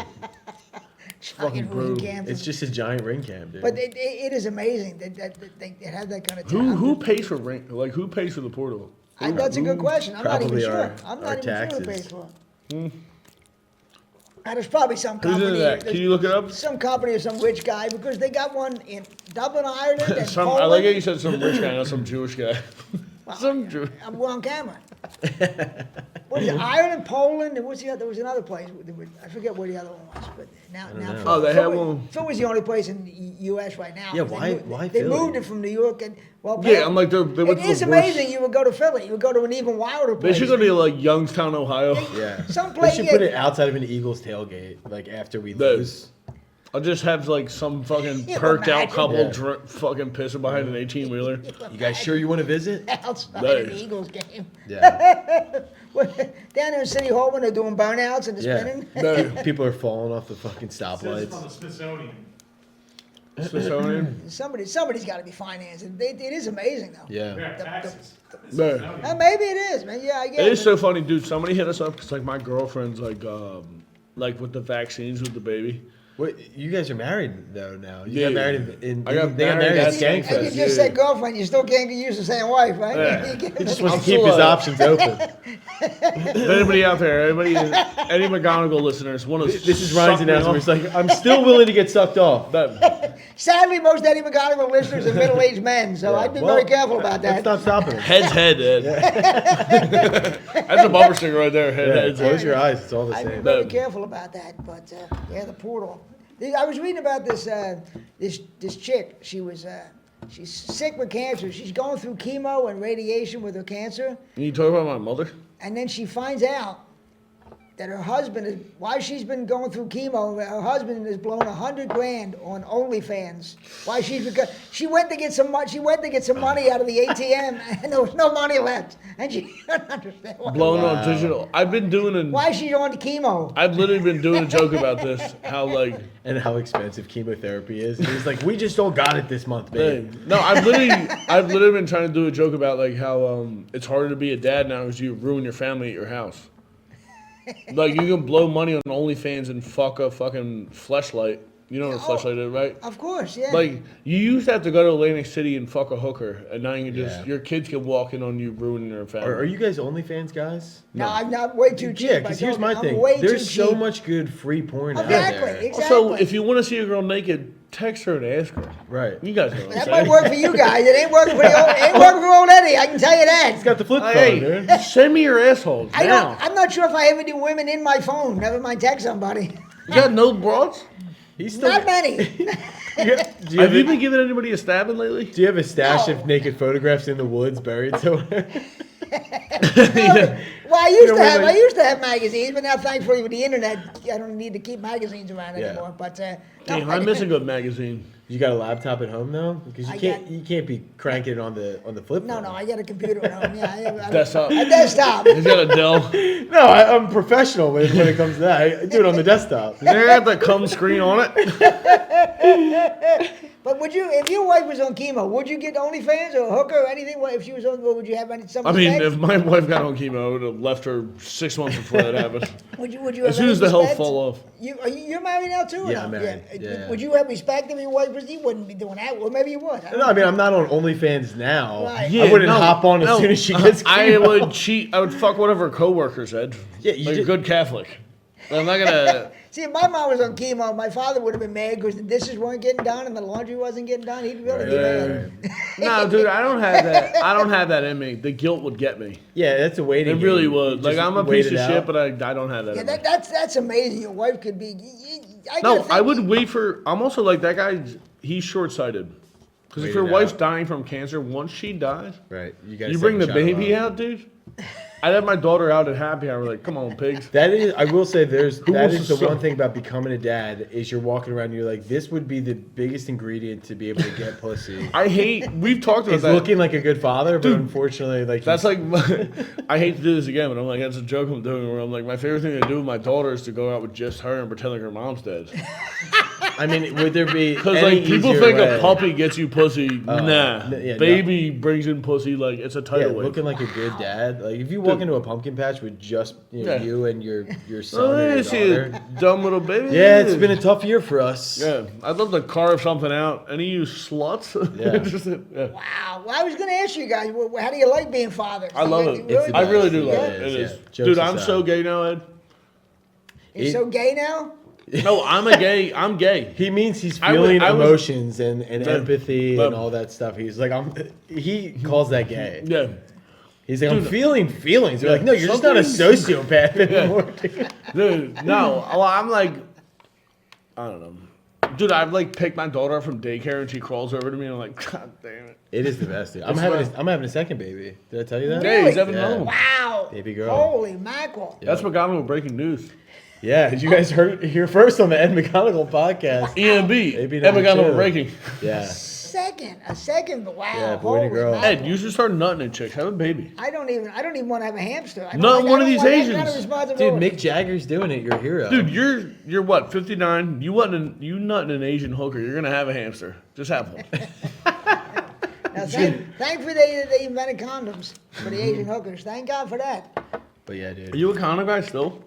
Fucking brutal. It's just a giant ring cam, dude. But it is amazing that they have that kind of Who talent. who pays for who pays for the portal? That's a good question. I'm not even Probably sure. our- I'm our not even sure who taxes. pays for it. There's probably some Who's company. into that? Can you look it up? Some company or some rich guy because they got one in Dublin, Ireland, and Some, Poland. I like how you said some rich guy, not some Jewish guy. Some Jew. We're on camera. What is it? Ireland, Poland, and what's the other? There was another place. I forget where the other one was, but now know. Phil, Oh, they Phil had was- one. Phil was the only place in the U.S. right now. Yeah, They why- moved- why They Philly? moved it from New York and well. Yeah, I'm like they went It to the is worst. amazing. You would go to Philly. You would go to an even wilder They place. should go to like Youngstown, Ohio. yeah. Some They place. should put it outside of an Eagles tailgate, like after we The- lose. I'll just have like some fucking Yeah, perked out imagine. couple Yeah. fucking pissing behind an 18-wheeler. You guys sure you want to visit? outside Nice. of the Eagles game. Yeah. Down there in City Hall when they're doing burnouts and the Yeah. spinning. No. People are falling off the fucking Says it's on stoplights. the Smithsonian. Smithsonian. Somebody's got to be financing. It is amazing though. Yeah. Yeah, taxes. No. Maybe it is, man. Yeah, I get It is so funny, dude. Somebody hit us up because like my girlfriend's like with the vaccines with the baby. Wait, you guys are married though now. You Yeah. got married in. I got they got married married at at And you Skankfest. just Yeah. said girlfriend. You still can't get used to saying wife, right? Yeah. He just wants I'm to keep still, his options open. If anybody out there, any McGonigal listeners want to This is Ryan's announcement. He's like, I'm still willing to get sucked off. Sadly, most Eddie McGonigal listeners are middle-aged men, so I'd be Well, very careful about That's that. not stopping it. Head's head, Ed. That's a bumper sticker right there. Head, Yeah, head's head. close your eyes. It's all the I'd be same. very No. careful about that. But yeah, the portal. I was reading about this this chick. She's sick with cancer. She's going through chemo and radiation with her cancer, Can you talk about my mother? and then she finds out that her husband is, while she's been going through chemo, her husband has blown $100,000 on OnlyFans. Why she went to get some money. She went to get some money out of the ATM, and there was no money left, and she doesn't understand why. Blown on digital. I've been doing Why is she on the chemo? I've literally been doing a joke about this. How like. And how expensive chemotherapy is. And he's like, we just all got it this month, babe. No, I've literally been trying to do a joke about like how it's harder to be a dad now because you ruin your family at your house. Like you can blow money on OnlyFans and fuck a fucking fleshlight. You know what a fleshlight is, right? Of course, yeah. Like you used to have to go to Atlantic City and fuck a hooker, and now you can just your kids can walk in on you ruining their family. Are you guys OnlyFans guys? No, I'm not way too cheap. Yeah, because here's my thing. There's so much good free porn out there. Exactly. So if you want to see a girl naked, text her and ask her. Right. You guys know what I'm that saying. might work for you guys. It ain't working for old Eddie. I can tell you that. It's got the flip phone, Hey, dude. send me your assholes now. I'm not sure if I ever do women in my phone. Never mind text somebody. You got no broads? He's still Not many. Have you been giving anybody a stabbing lately? Do you have a stash No. of naked photographs in the woods buried somewhere? Well, I used to have magazines, but now thankfully with the internet, I don't need to keep magazines around anymore. But Damn, I miss a good magazine. You got a laptop at home though, because you can't be cranking it on the flip phone. No, I got a computer at home. Yeah, I have Desktop. a desktop. He's got a Dell. No, I'm professional when it comes to that. I do it on the desktop. Does it have the cum screen on it? But would you, if your wife was on chemo, would you get OnlyFans or a hooker or anything? If she was on, would you have any? I mean, if my wife got on chemo, I would have left her 6 months before that happened. Would you? As soon as the health fall off. You're married now too? Or Yeah, no? I'm married. Yeah. Would you have respect if your wife was? You wouldn't be doing that. Well, maybe you would. No, I mean I'm not on OnlyFans now. Right. I wouldn't hop on as soon as she gets chemo. I would cheat. I would fuck one of her coworkers, Ed. Yeah, you like a just- good Catholic. I'm not gonna. See, if my mom was on chemo, my father would have been mad because the dishes weren't getting done and the laundry wasn't getting done. He'd really be mad. No, dude, I don't have that. I don't have that in me. The guilt would get me. Yeah, that's a waiting. It really game. would. Like Just I'm a wait piece it of out. shit, but I don't have that. Yeah, in me. that's amazing. Your wife could be. I would wait for. I'm also like that guy. He's short-sighted. Because if Wait your it wife's out. dying from cancer, once she dies, Right. you bring the baby out, dude. I'd have my daughter out at happy hour, like, come on, pigs. That is, I will say, that wants is to the suck? one thing about becoming a dad is you're walking around and you're like, this would be the biggest ingredient to be able to get pussy. We've talked about He's that. looking like a good father, but Dude, unfortunately, like That's like, I hate to do this again, but I'm like, that's a joke I'm doing where I'm like, my favorite thing to do with my daughter is to go out with just her and pretend like her mom's dead. I mean, would there be? Because any like people easier think way? a puppy gets you pussy. Nah, yeah, baby brings in pussy like it's a Yeah, tidal wave. looking like a good dad. Like if you walk into a pumpkin patch with just you and your son Oh, and is your he daughter. a dumb little baby? Yeah, it's been a tough year for us. Yeah, I'd love to carve something out. Any of you sluts? Yeah. Yeah. Wow. Well, I was going to ask you guys, how do you like being fathers? I love You it. really- I really do love Yeah, it. It is. yeah. Jokes Dude, I'm aside. so gay now, Ed. You're so gay now? No, I'm gay. He means he's I was- feeling I was- emotions and Yeah. empathy But- and all that stuff. He's like, he calls that gay. Yeah. He's like, I'm Dude, feeling feelings. They're like, no, you're just not a something's- sociopath anymore. Dude, no. Well, I'm like, I don't know. Dude, I've like picked my daughter up from daycare and she crawls over to me and I'm like, God damn it. It is the best. Dude. I'm It's having a second baby. Did I tell you that? Yeah, he's having Yeah. another one. Wow. Baby girl. Holy mackerel. That's McGonigal breaking news. Yeah, did you guys heard here first on the Ed McGonigal podcast? EMB. Maybe Ed number McGonigal two. breaking. Yeah. A second, but wow. Yeah, boy and holy girl. mackerel. Ed, you should start nutting at chicks. Have a baby. I don't even want to have a hamster. I don't Not like- one I of don't these want that kind of Asians. Dude, responsibility. Mick Jagger's doing it. You're a hero. Dude, you're what, 59? You nutting an Asian hooker. You're going to have a hamster. Just have one. Now, thankfully they invented condoms for the Asian hookers. Thank God for that. But yeah, dude. Are you a condom guy still?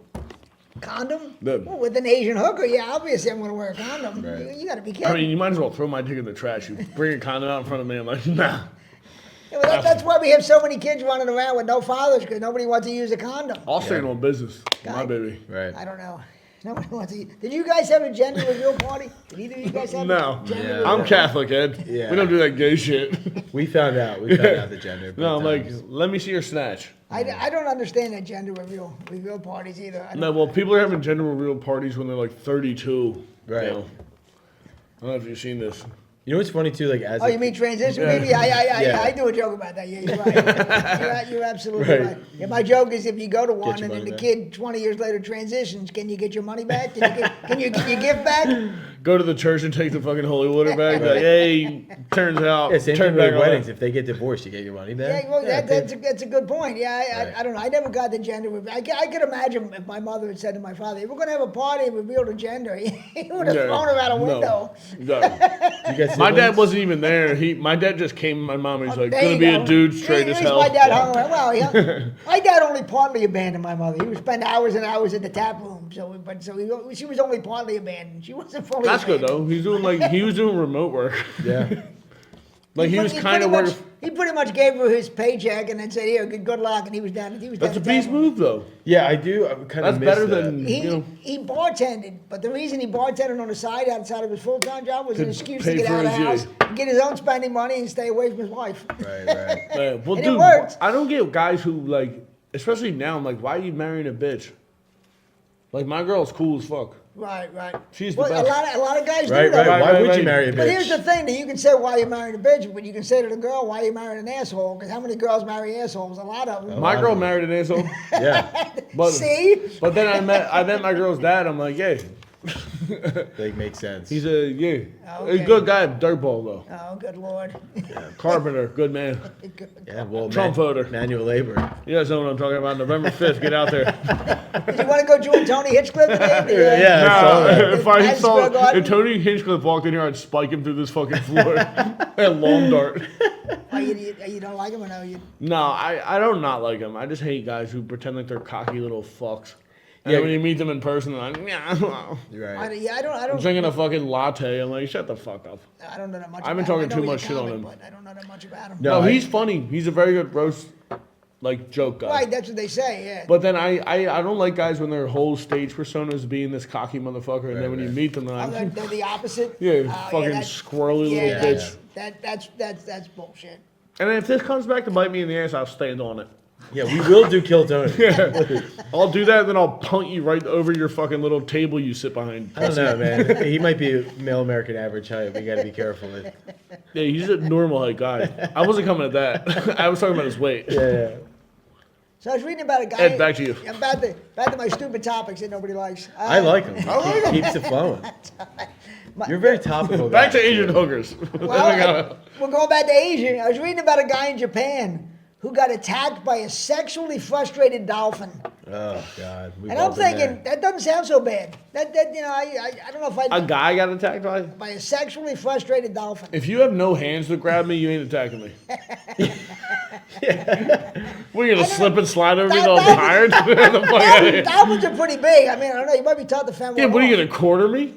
Condom? Yeah. Well, with an Asian hooker, yeah, obviously I'm going to wear a condom. Right. You got to be careful. I mean, you might as well throw my dick in the trash. You bring a condom out in front of me. I'm like, nah. Yeah, well, that's why we have so many kids running around with no fathers because nobody wants to use a condom. I'll stand on business. My baby. Right. I don't know. Nobody wants to. Did you guys have a gender reveal party? Did either of you guys have No. a gender Yeah. reveal? I'm Catholic, Ed. Yeah. We don't do that gay shit. We found out. We found out the gender. No, I'm but, like, let me see your snatch. I don't understand that gender reveal parties either. No, well, people are having gender reveal parties when they're like 32. Right. You know? I don't know if you've seen this. You know what's funny too? Like as Oh, you mean transition baby? Yeah. I do a joke about that. Yeah, you're right. You're absolutely right. Yeah, my joke is if you go to one your and then money the back. kid 20 years later transitions, can you get your money back? Can you get your gift back? Go to the church and take the fucking holy water back. Like, hey, turns out. Yeah, same turn thing with back on. weddings. If they get divorced, you get your money back. Yeah, well, I think- that's a good point. Yeah, Right. I don't know. I never got the gender reveal. I could imagine if my mother had said to my father, "If we're going to have a party and reveal the gender," he would have Yeah. thrown her out a window. No. You got My dad siblings? wasn't even there. My dad just came to my mom and he's like, There gonna you be go. a dude straight At as least hell. my dad hung around. Well, yeah. My dad only partly abandoned my mother. He would spend hours and hours in the tap room. She was only partly abandoned. She wasn't fully That's good abandoned. though. He was doing remote work. Yeah. Like he was kind of pretty working. He pretty much gave her his paycheck and then said, "Here, good luck," and he was down. That's a to beast tap room. move though. Yeah, I do. I kind of That's miss better that. than He, you know. he bartended, but the reason he bartended on the side outside of his full-time job was an To excuse pay to get for out of the his house, get his own spending money, and stay away from his wife. Right. Well, And it dude, worked. I don't get guys who like, especially now. I'm like, why are you marrying a bitch? Like my girl's cool as fuck. Right. She's the Well, best. a lot of guys Right. do that. Why would right. you marry a bitch? But here's the thing: that you can say why you're marrying a bitch, but you can say to the girl why you're marrying an asshole. Because how many girls marry assholes? A lot of them. My girl married an asshole. Yeah, But, See? But then I met my girl's dad. I'm like, yeah, like makes sense. he's a Okay. good guy, dirtball though. Oh, good lord. Carpenter, good man. Yeah, well, Trump voter. manual labor. You guys know what I'm talking about. November 5th, get out there. Did you want to go join Tony Hitchcliff today? Yeah, I saw that. If I Madison saw Square Garden? if Tony Hinchcliffe walked in here, I'd spike him through this fucking floor. A long dart. Oh, you don't like him or no? No, I don't not like him. I just hate guys who pretend like they're cocky little fucks. And Yeah. then when you meet them in person, they're like, yeah, You're right. I don't. drinking a fucking latte. I'm like, shut the fuck up. I don't know that much. I've been about talking him. I know too he's a much shit on comic, him. but I don't know that much about him. No, No, I- he's funny. He's a very good roast, like joke guy. Right, that's what they say. Yeah. But then I don't like guys when their whole stage persona is being this cocky motherfucker, and then when you right. meet them, they're Oh, like, they're the opposite. yeah, Oh, fucking that- squirrely yeah, little bitch. that's bullshit. And then if this comes back to bite me in the ass, I'll stand on it. Yeah, we will do Kill Tony. I'll do that, and then I'll punt you right over your fucking little table you sit behind. I don't know, man. He might be male American average height. We got to be careful with. Yeah, he's a normal height guy. I wasn't coming at that. I was talking about his weight. Yeah. So I was reading about a guy. Ed, back to you. Back to my stupid topics that nobody likes. I like him. He keeps it flowing. You're very topical. Back guy. to Asian hookers. Well, we're going back to Asian. I was reading about a guy in Japan who got attacked by a sexually frustrated dolphin. Oh God. We've And all I'm been thinking there. that doesn't sound so bad. That I don't know if A guy got attacked by a sexually frustrated dolphin. If you have no hands to grab me, you ain't attacking me. We're gonna slip and slide over me all That- tired. The fuck outta here. Dolphins are pretty big. I mean, I don't know. You might be taught to fend Yeah, one what are you off. gonna quarter me?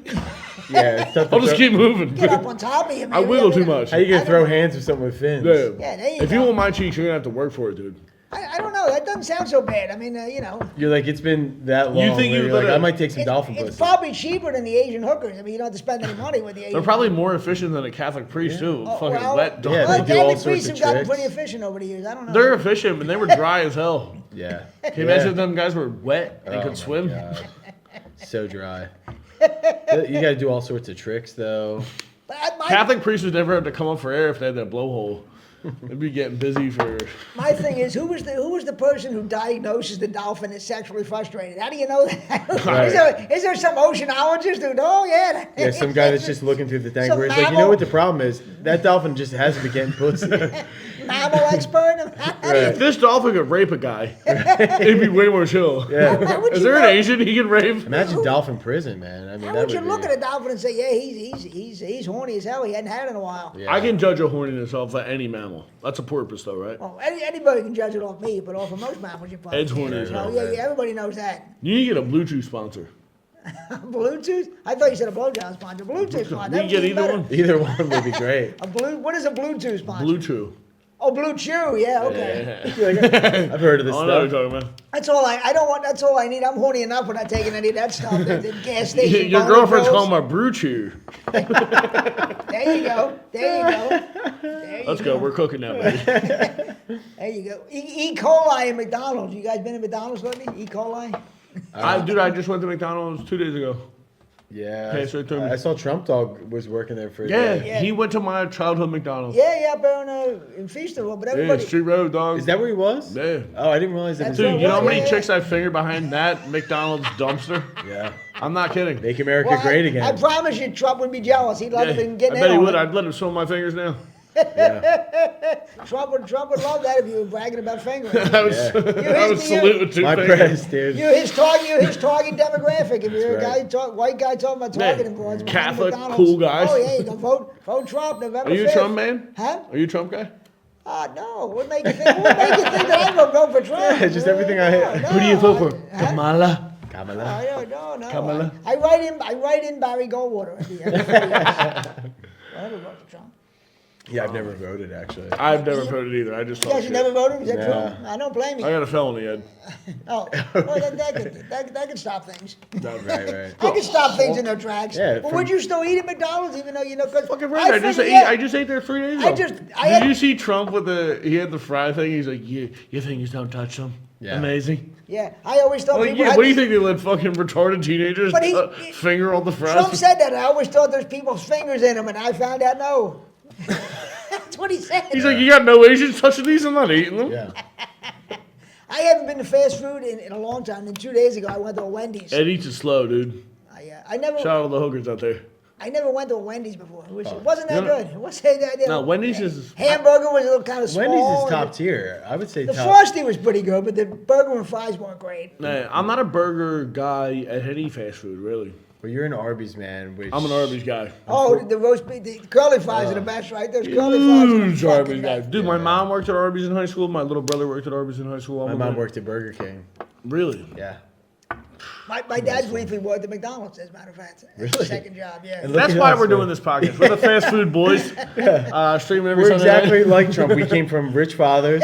Yeah, it's tough to I'll just throw- keep moving. Get up on top of you, I maybe. wiggle too mean, much. How you gonna throw hands with someone with fins? Yeah. Yeah, there you If go. you want my cheeks, you're gonna have to work for it, dude. I don't know. That doesn't sound so bad. I mean, you know. You're like, it's been that long. You think where you you're like, better- I might take some dolphin It's pussy. probably cheaper than the Asian hookers. I mean, you don't have to spend any money with the Asian. They're probably more efficient than a Catholic priest too. Oh, Fucking well, wet dog. Yeah, well, they do all Catholic sorts priests of have gotten tricks. pretty efficient over the years. I don't know. They're efficient, but they were dry as hell. Yeah. Can you imagine if them guys were wet and Oh could my swim? God. So dry. You got to do all sorts of tricks, though. But Catholic priests would never have to come up for air if they had that blowhole. They'd be getting busy for. my thing is, who was the person who diagnoses the dolphin as sexually frustrated? How do you know that? Right. Is there some oceanologist who? Oh yeah. Yeah, some guy that's just looking through the thing Some where he's like, you know mammal- what the problem is? That dolphin just hasn't been getting pussy. mammal expert. If this dolphin could rape a guy, it'd be way more chill. Yeah. How would Is you there an know- Asian he can rape? Imagine dolphin prison, man. I mean, How that would you would look be, at a dolphin and say, yeah, he's horny as hell. He hadn't had it in a while. Yeah. I can judge a horniness off of any mammal. That's a porpoise, though, right? Well, anybody can judge it off me, but off of most mammals you probably Ed's can't. horny as Oh, hell. yeah, everybody knows that. You need to get a Bluetooth sponsor. Bluetooth? I thought you said a blowjob sponsor. Bluetooth sponsor. We can get either one. Either one would be great. What is a Bluetooth sponsor? Bluetooth. Oh, Blue Chew. Yeah, okay. Yeah. I've heard of this I know what stuff. you're talking about. That's all I don't want. That's all I need. I'm horny enough. We're not taking any of that stuff. The gas station. Your boner girlfriend's pills. calling my brew chew. There you go. There you go. There you Let's go. We're cooking now, baby. There you go. E. coli in McDonald's. You guys been to McDonald's lately? E. coli? Dude, I just went to McDonald's 2 days ago. Yeah. Passed right through me. I saw Trump Dog was working there for a Yeah, day. Yeah. he went to my childhood McDonald's. Yeah, up there in Feasterville, but Yeah, everybody. Street Road, dog. Is that where he was? Yeah. Oh, I didn't realize that. That's Dude, what you know how many yeah. chicks I fingered behind that McDonald's dumpster? Yeah. I'm not kidding. Make America Well, great I again. promise you, Trump would be jealous. He'd love Yeah, to be I getting bet in he on would. it. I'd let him swim my fingers now. Yeah. Trump would love that if you were bragging about fingering. I was, Yeah. I was salute with two My fingers. press, dude. You're his target demographic. If you're That's a white guy talking about Yeah. targeting boards, Catholic, McDonald's. cool guys. Oh yeah, you go vote Trump November Are you 5th. a Trump man? Huh? Are you a Trump guy? No. What make you think that I'm gonna vote for Trump? Yeah, just everything I hate. No, Who do you vote for? Huh? Kamala. Kamala. No. Kamala. I write in Barry Goldwater at the end. I never vote for Trump. Yeah, I've never voted actually. I've never voted either. I just You talk guys shit. never voted? Is that Nah. true? I don't blame I you. got a felony, Ed. Oh, well, that could stop things. Right. That could stop things in their tracks. Yeah, But from- would you still eat at McDonald's even though you know? Cause Fucking right. figured, I just ate there 3 days ago. I Did had- you see Trump with he had the fry thing? He's like, you fingers don't touch them. Yeah. Amazing. Yeah, I always thought Like, people yeah, had what do you these- think they let fucking retarded teenagers But finger all the fries? Trump said that. I always thought there's people's fingers in them, and I found out no. That's what he said. He's like, you got no Asians touching these? I'm not eating them. Yeah. I haven't been to fast food in a long time. And 2 days ago, I went to a Wendy's. Ed eats it slow, dude. I never Shout out to the hookers out there. I never went to a Wendy's before. It wasn't that You know- good. It wasn't that No, Wendy's is. Hamburger was a little kind of small. Wendy's is top tier. I would say The top. Frosty was pretty good, but the burger and fries weren't great. Nah, I'm not a burger guy at any fast food, really. But you're an Arby's man, which I'm an Arby's guy. Oh, the roast beef, the curly fries are the best, right? Those curly fries are the Huge fucking Arby's guy. best. Dude, my mom worked at Arby's in high school. My little brother worked at Arby's in high school. My mom worked at Burger King. Really? Yeah. My dad's briefly worked at McDonald's, as a matter of fact. That's his second job, yeah. And look That's at why us, we're man. doing this podcast. We're the fast food boys. Streaming every We're Sunday exactly night. like Trump. We came from rich fathers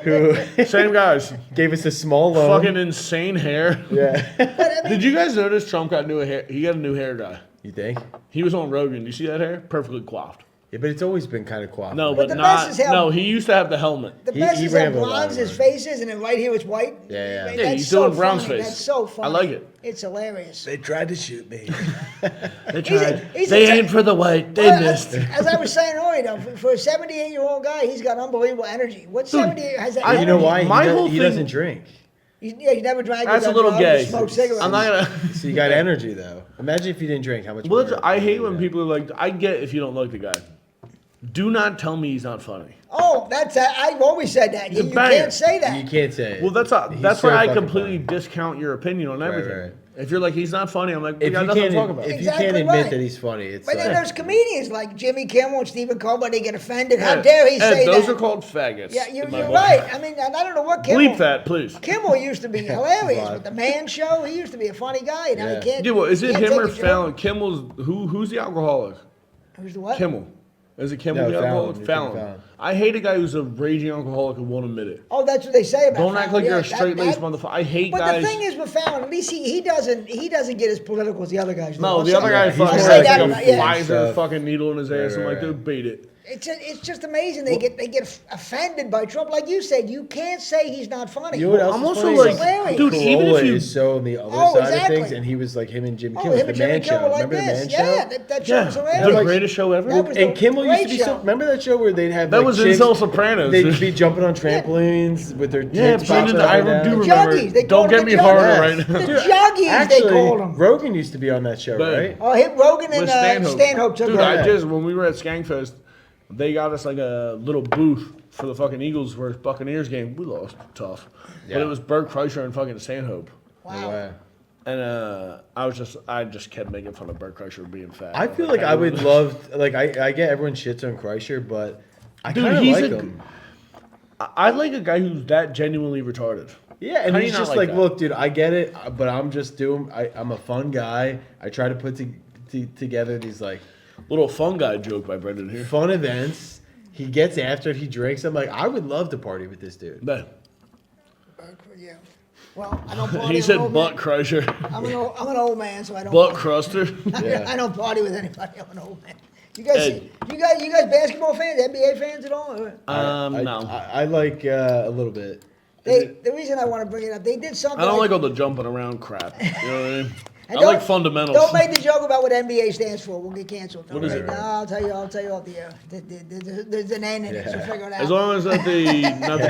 who Same guys. gave us a small loan. Fucking insane hair. Yeah. But I mean, Did you guys notice Trump got new hair? He got a new hair guy. You think? He was on Rogan. You see that hair? Perfectly coiffed. Yeah, but it's always been kind of coiffed. No, But but the best not. is how- No, he used to have the helmet. the he- best he is ran how with a lot bronze of his money. face is, and then right here it's white. Yeah. Man, Yeah, that's he's so doing Brown's funny. face. That's so funny. I like it. It's hilarious. They tried to shoot me. They tried. he's they a- aimed for the white. They Well, missed. as I was saying earlier, though, for a 78-year-old guy, he's got unbelievable energy. What 78 has that? I- You know energy? why? My he, whole he thing- doesn't drink. He never drank. That's a done little drugs, gay. Smoked cigarettes. I'm not gonna. So you got energy though. Imagine if you didn't drink. How much? Well, more I hate you when got. people are like, I get if you don't like the guy. Do not tell me he's not funny. Oh, I've always said that. He's a You banger. can't say that. You can't say it. Well, that's He's so why I fucking completely funny. discount your opinion on everything. right. If you're like he's not funny, I'm like we If got you nothing can't, to talk about. if Exactly you can't admit right. that he's funny, it's But then like, there's comedians like Jimmy Kimmel and Stephen Colbert. They get offended. How Yeah. dare he Ed, say those that? are called faggots. Yeah, in you're my book. right. I mean, and I don't know what Kimmel. Bleep that, please. Kimmel used to be hilarious Wow. with the Man Show. He used to be a funny guy. And now Yeah. he can't. Yeah, well, is it can't him take or a joke. Fallon? Kimmel's who's the alcoholic? Who's the what? Kimmel. Is it Kimmel No, the Fallon. alcoholic? You're Fallon. thinking Fallon. I hate a guy who's a raging alcoholic and won't admit it. Oh, that's what they say about. Don't act Fallon. like you're a Yeah, that- straight laced that- motherfucker. I hate But guys. the thing is with Fallon, at least he doesn't get as political as the other guys do. No, I'll the say other that. guy he's fucking more has like like a- a yeah. Pfizer Stuff. fucking needle in his ass. I'm like, right. dude, beat it. It's just amazing. They get offended by Trump. Like you said, you can't say he's not funny. You know what else I'm is also funny? like, hilarious. dude, even Corolla if you is so on the other Oh, side exactly. of things, and he was like him and Jimmy Oh, Kimmel. him The and Jimmy Man Kimmel Show. like Remember the this. Man Yeah, Show? that show was the hilarious. greatest show ever. That was And the Kimmel used to great be so. show. Remember that show where they'd have That like, was chicks, Incel Sopranos. They'd be jumping on trampolines with their Yeah, tits Brendan, popping up I and down. do The remember. juggies, they Don't call get them me the harder juggies. right now. The juggies, they Actually, called him. Rogan used to be on that show, But- right? Oh, him, Rogan and With Stanhope. Stanhope took Dude, over. I just when we were at Skankfest, they got us like a little booth for the fucking Eagles versus Buccaneers game. We lost tough, Yeah. but it was Bert Kreischer and fucking Stanhope. No way. And I just kept making fun of Bert Kreischer being fat. I feel like I would love, like, I get everyone shits on Kreischer, but I Dude, kind of he's like a- him. I like a guy who's that genuinely retarded. Yeah, and How do he's you not just like like, that? look, dude, I get it, but I'm just doing. I'm a fun guy. I try to put together these like Little fun guy joke by Brendan here. fun events. He gets after it. He drinks. I'm like, I would love to party with this dude. But Yeah. Well, I don't party he with said old butt man. Kreischer, I'm an old man, so I don't. butt cruster. Yeah. I don't party with anybody. I'm an old man. You guys, Ed. you guys, basketball fans, NBA fans at all? Or- No, I like a little bit. The reason I want to bring it up, they did something. I don't like all the jumping around crap. You know what I mean? I like fundamentals. Don't make the joke about what NBA stands for. We'll get canceled. What is it? No, I'll tell you off the air. There's an N in it, so figure it out. As long as not the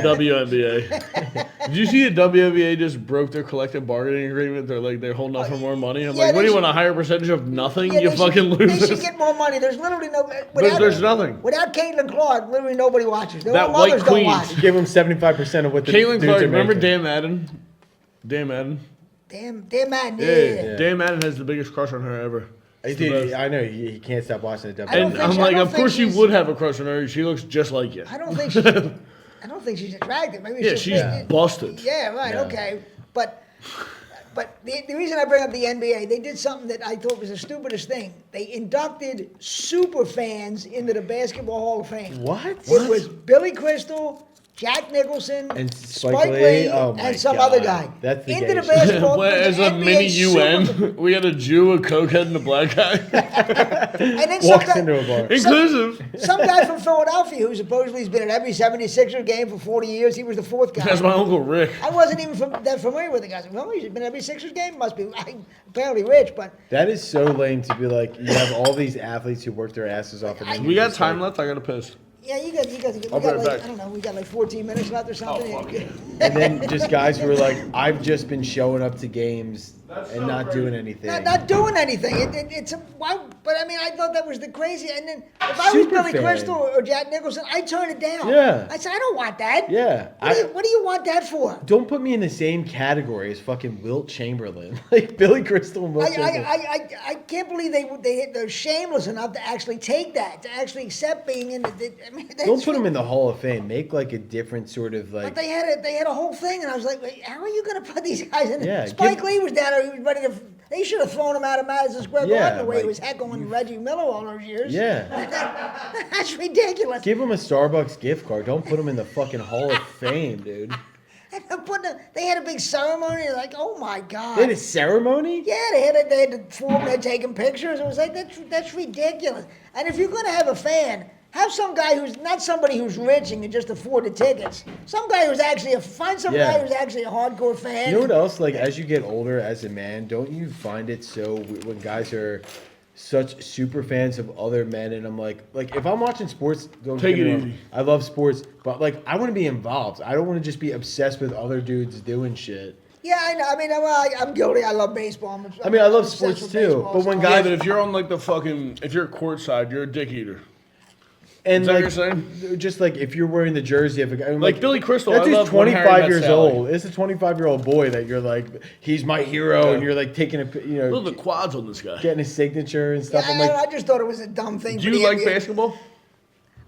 WNBA. Did you see the WNBA just broke their collective bargaining agreement? They're holding out for more money. I'm like, what do you want, a higher percentage of nothing? You fucking lose. They should get more money. There's literally no. There's nothing. Without Caitlin Clark, literally nobody watches. Their That own white mothers queen. don't watch. Give him 75% of what the Caitlin dudes Clark, are remember making. Dan Madden? Dan Madden. Damn man. Yeah. Dan Madden has the biggest crush on her ever. Dude, I know he can't stop watching the I don't And think I'm she- like, I don't of course think you she's- would have a crush on her. She looks just like you. I don't think she's attractive. Maybe Yeah, she's busted. Yeah, right. Yeah. Okay, but the reason I bring up the NBA, they did something that I thought was the stupidest thing. They inducted Superfans into the Basketball Hall of Fame. What? It was Billy Crystal, Jack Nicholson, And Spike Lee, oh my and some God. other guy. That's the into gay the shit. basketball. Well, as the a NBA mini Super- UN, we had a Jew, a cokehead, and a black guy. and then some Walks guy, into a bar. Inclusive. some guy from Philadelphia who supposedly has been at every 76er game for 40 years. He was the fourth guy. That's my Uncle Rick. I wasn't even that familiar with the guy. Well, he's been at every Sixers game. Must be apparently rich, but That is so lame to be like, you have all these athletes who work their asses off. And then We you're got just time like- left. I got to piss. yeah, you got I'll be right like, back. I don't know, we got like 14 minutes left or something. fuck it. And then just guys who are like, I've just been showing up to games and not doing anything. Not doing anything. It's a why. But I mean, I thought that was the crazy. And then if I was Billy Superfan. Crystal or Jack Nicholson, I'd turn it down. Yeah. I said, I don't want that. Yeah. What do you want that for? Don't put me in the same category as fucking Wilt Chamberlain. Like Billy Crystal and Wilt Chamberlain. I can't believe they're shameless enough to actually take that, to actually accept being in the. I mean, Don't put him in the Hall of Fame. Make like a different sort of like. But they had a whole thing, and I was like, wait, how are you going to put these guys in? Yeah, Spike Lee was down there. He was ready to. They should have thrown him out of Madison Square Yeah, Garden the way he like, was heckling Reggie Miller all those years. Yeah. That's ridiculous. Give him a Starbucks gift card. Don't put him in the fucking Hall of Fame, dude. And they had a big ceremony. Like, oh my God. They had a ceremony? Yeah, they had the form. They're taking pictures. It was like that's ridiculous. And if you're going to have a fan, have some guy who's not somebody who's rich and can just afford the tickets. Some guy who's actually find some Yeah. guy who's actually a hardcore fan. You know what else? Like, as you get older as a man, don't you find it so when guys are such super fans of other men? And I'm like if I'm watching sports, don't Take get me it wrong, easy. I love sports, but like I want to be involved. I don't want to just be obsessed with other dudes doing shit. Yeah, I know. I mean, I'm guilty. I love baseball. I mean, I love obsessed sports with too, baseball, but when so- guys- Yeah, but if you're on like if you're courtside, you're a dick eater. And Is that like, what you're saying? just like if you're wearing the jersey of a guy, Like Billy Crystal, that I dude's love when Harry 25 met years Sally. old. It's a 25-year-old boy that you're like, he's my hero, Yeah. and you're like taking a, Look at the quads on this guy. getting his signature and Yeah, stuff. I'm like, I just thought it was a dumb thing. Do for you the like NBA. basketball?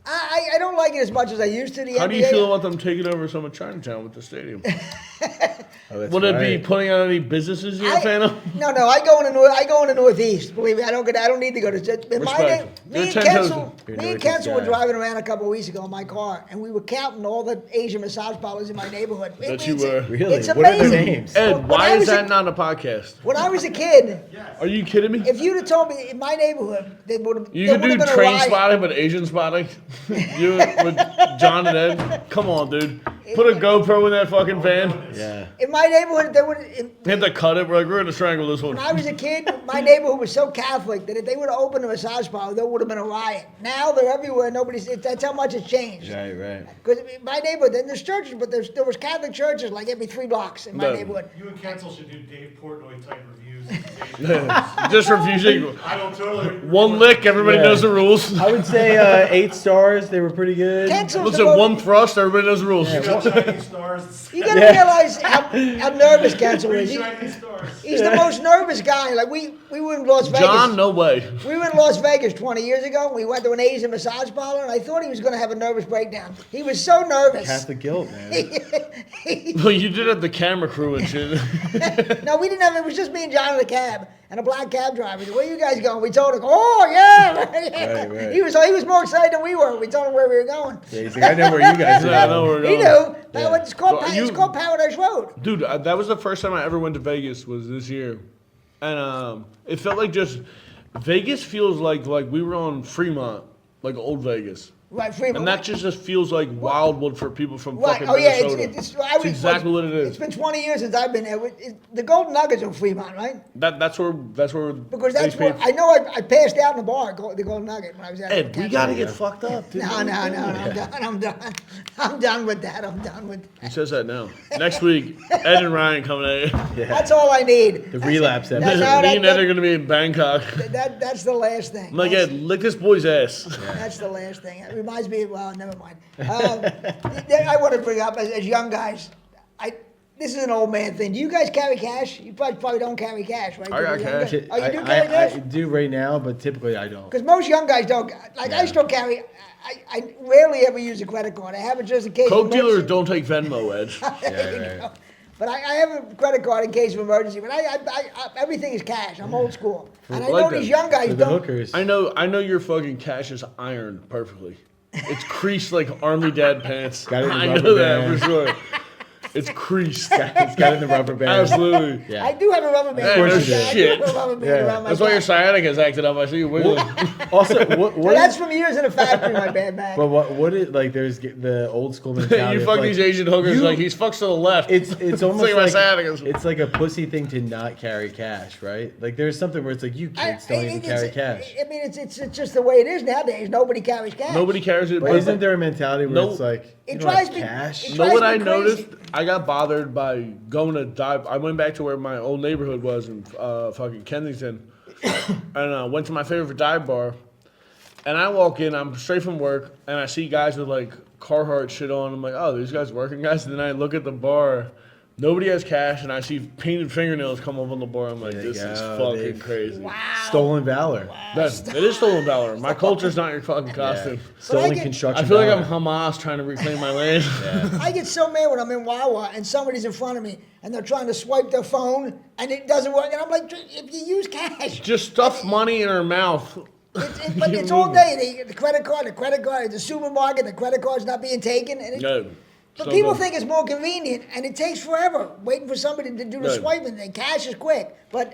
I don't like it as much as I used to. The How NBA. do you feel about them taking over some of Chinatown with the stadium? oh, that's Would it be right. putting out any businesses you're a fan of? No, I go in the Northeast. Believe me, I don't need to go to. Respect. Me and You're 10 Kelce, You're me and Northeast Kelce were guy. driving around a couple of weeks ago in my car, and we were counting all the Asian massage parlors in my neighborhood. That you were. Really? It's What are the amazing. names? Ed, When why I is was that a- not a podcast? When I was a kid, Are you kidding me? if you'd have told me in my neighborhood, they would have. You could do train spotting, but Asian spotting. You with John and Ed. Come on, dude. Put a GoPro in that fucking van. Yeah. In my neighborhood, they would. Hit the cut it. We're like, we're gonna strangle this one. When I was a kid, my neighborhood was so Catholic that if they would have opened a massage parlor, there would have been a riot. Now they're everywhere. That's how much it's changed. Right. Because my neighborhood, then there's churches, but there was Catholic churches like every 3 blocks in my No. neighborhood. You and Cancel should do Dave Portnoy type reviews. Just refusing. I don't totally. One lick, everybody Yeah. knows the rules. I would say 8 stars. They were pretty good. Cancel's Listen, the most- one thrust, everybody knows the rules. Yeah. Chinese stars. You gotta Yeah. realize how nervous Cancel is. Three Chinese stars. He's the most nervous guy. Like we were in Las Vegas. John, no way. We were in Las Vegas 20 years ago. We went to an Asian massage parlor, and I thought he was going to have a nervous breakdown. He was so nervous. Catholic guilt, man. Well, you did have the camera crew and shit. No, we didn't have. It was just me and John in the cab, and a black cab driver. He said, "Where you guys going?" We told him, "Oh yeah." Right. He was more excited than we were. We told him where we were going. Yeah, he's like, I know where you guys are. Yeah, I know where we're He going. knew. Yeah. It's called So it's called Paradise Road. Dude, that was the first time I ever went to Vegas was this year. And it felt like just Vegas feels like we were on Fremont, like old Vegas. Right, Fremont. And that just feels like Wildwood for people from Right. fucking Oh yeah, Minnesota. it's exactly what it is. It's been 20 years since I've been there. The Golden Nuggets are Fremont, right? That's where Because they that's what I know. I passed out in the bar at the Golden Nugget when I was out. Ed, we gotta get fucked up. Dude. No, I'm done. I'm done with that. He says that now. Next week, Ed and Ryan coming at you. Yeah. That's all I need. The relapse That's episode. how Me and Ed are gonna be in Bangkok. That's the last thing. I'm like, Ed, lick this boy's ass. That's the last thing. It reminds me. Well, never mind. I want to bring up as young guys. This is an old man thing. Do you guys carry cash? You probably don't carry cash, right? I got cash. Oh, you do carry cash? I do right now, but typically I don't. Because most young guys don't. Like I still carry. I rarely ever use a credit card. I have it just in case. Coke of dealers emergency. don't take Venmo, Ed. There you right. go. But I have a credit card in case of emergency. But everything is cash. I'm old school, and I know like these that. young guys For the don't. hookers. I know your fucking cash is ironed perfectly. It's creased like army dad pants. Got it in I rubber know that band. for sure. It's creased. It's got in the rubber band. Absolutely. Yeah. I do have a rubber band. Of course around you my do. back. Shit. I do have a rubber band Yeah. around my That's why your back. sciatic acted up. I see you wiggling. Also, what Well, that's from years in the factory, my bad back. but what is like? There's the old school mentality. You of, fuck like, these Asian hookers you- like he's fucks to the left. It's almost like my like sciatic is- it's like a pussy thing to not carry cash, right? Like there's something where it's like you kids don't even carry cash. I mean, it's just the way it is nowadays. Nobody carries cash. Nobody carries it. But isn't there a mentality where No. it's like It you don't have drives me- cash? it You know drives what me I noticed? crazy. I got bothered by going to dive. I went back to where my old neighborhood was in fucking Kensington, and went to my favorite dive bar. And I walk in, I'm straight from work, and I see guys with like Carhartt shit on. I'm like, oh, these guys working guys. And then I look at the bar, nobody has cash, and I see painted fingernails come up on the bar. I'm like, There you this is go. fucking They've crazy. Stolen valor. It is stolen valor. My culture's not your fucking costume. Stolen get- construction. I feel like I'm valor. Hamas trying to reclaim my land. I get so mad when I'm in Wawa and somebody's in front of me and they're trying to swipe their phone and it doesn't work. And I'm like, if you use cash, Just stuff money in her mouth. but it's all day. The credit card, the supermarket, the credit card's not being taken. And Good. but So people good. think it's more convenient, and it takes forever waiting for somebody to do the Right. swiping thing. Cash is quick, but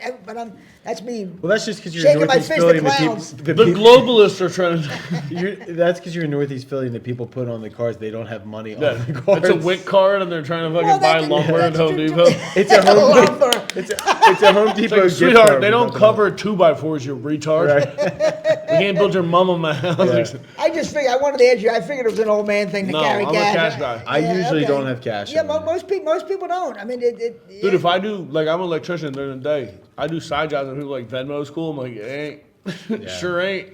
that's me. Well, that's just because you're Shaking in my Northeast fist Philly at and the clowns. people. The globalists are trying to. That's because you're in Northeast Philly and the people put on the cars. They don't have money on the Yeah, cars. it's a WIC card, and they're trying to fucking Well, buy that- lumber at that's Home true, Depot. too. It's a Home Depot. Lumber. It's a Home It's Depot. like, gift sweetheart, card they or don't something. cover 2x4s, you retard. Right. You can't build your mama my house. Yeah. I just figured I wanted to ask you. I figured it was an old man thing to No, carry I'm a cash. cash guy. I usually don't have cash Yeah, on me. most people don't. I mean, Dude, if I do, like, I'm an electrician during the day. I do side jobs and people like Venmo's cool. I'm like, it ain't. Sure ain't.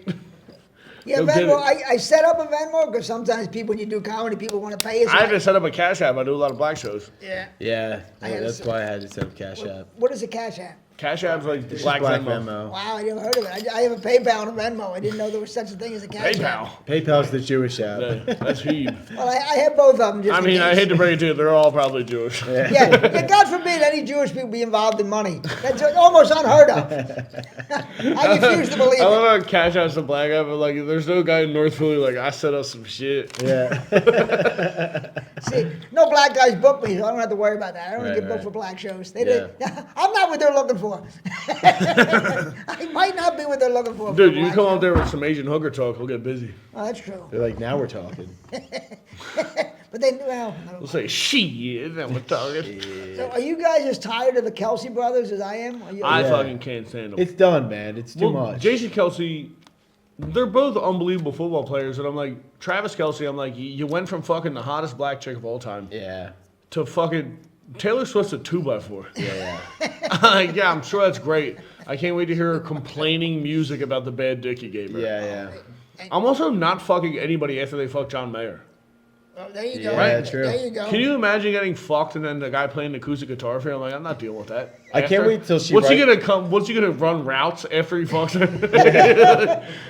yeah, Go get Venmo. it. I set up a Venmo because sometimes people, when you do comedy, people want to pay us. I had to set up a cash app. I do a lot of black shows. Yeah. Yeah, I had that's to- why I had to set up Cash App. What is a cash app? Cash app's like It's black, Black Venmo. Venmo. Wow, I never heard of it. I have a PayPal and a Venmo. I didn't know there was such a thing as a cash app. PayPal. PayPal's the Jewish app. Yeah, that's huge. Well, I have both of them. Just I in mean, I case. hate to break it to you, they're all probably Jewish. Yeah, God forbid any Jewish people be involved in money. That's almost unheard of. I refuse to believe I it. love how Cash App's a black app, but like, there's no guy in North Philly like, I set up some shit. Yeah. See, no black guys book me, so I don't have to worry about that. I don't Right, get booked right. for black shows. Yeah. I'm not what they're looking for. I might not be what they're looking for. Dude, for a you black there show. up there with some Asian hooker talk, we'll get busy. Oh, that's true. They're like, now we're talking. But they, well, never We'll mind. say, shit, then we're talking. So are you guys as tired of the Kelce brothers as I am? Are you, I Yeah. fucking can't stand them. It's done, man. It's too much. Jason Kelce, they're both unbelievable football players, and I'm like, Travis Kelce, I'm like, you went from fucking the hottest black chick of all time Yeah. to fucking Taylor Swift's a 2x4. Yeah. Like, yeah, I'm sure that's great. I can't wait to hear her complaining music about the bad dick you gave her. Yeah. I'm also not fucking anybody after they fuck John Mayer. Oh, there you go. Yeah, Right. true. There you go. Can you imagine getting fucked and then the guy playing the acoustic guitar for you? I'm like, I'm not dealing with that. I can't wait till she What's he write- gonna come? What's he gonna run routes after he fucks her?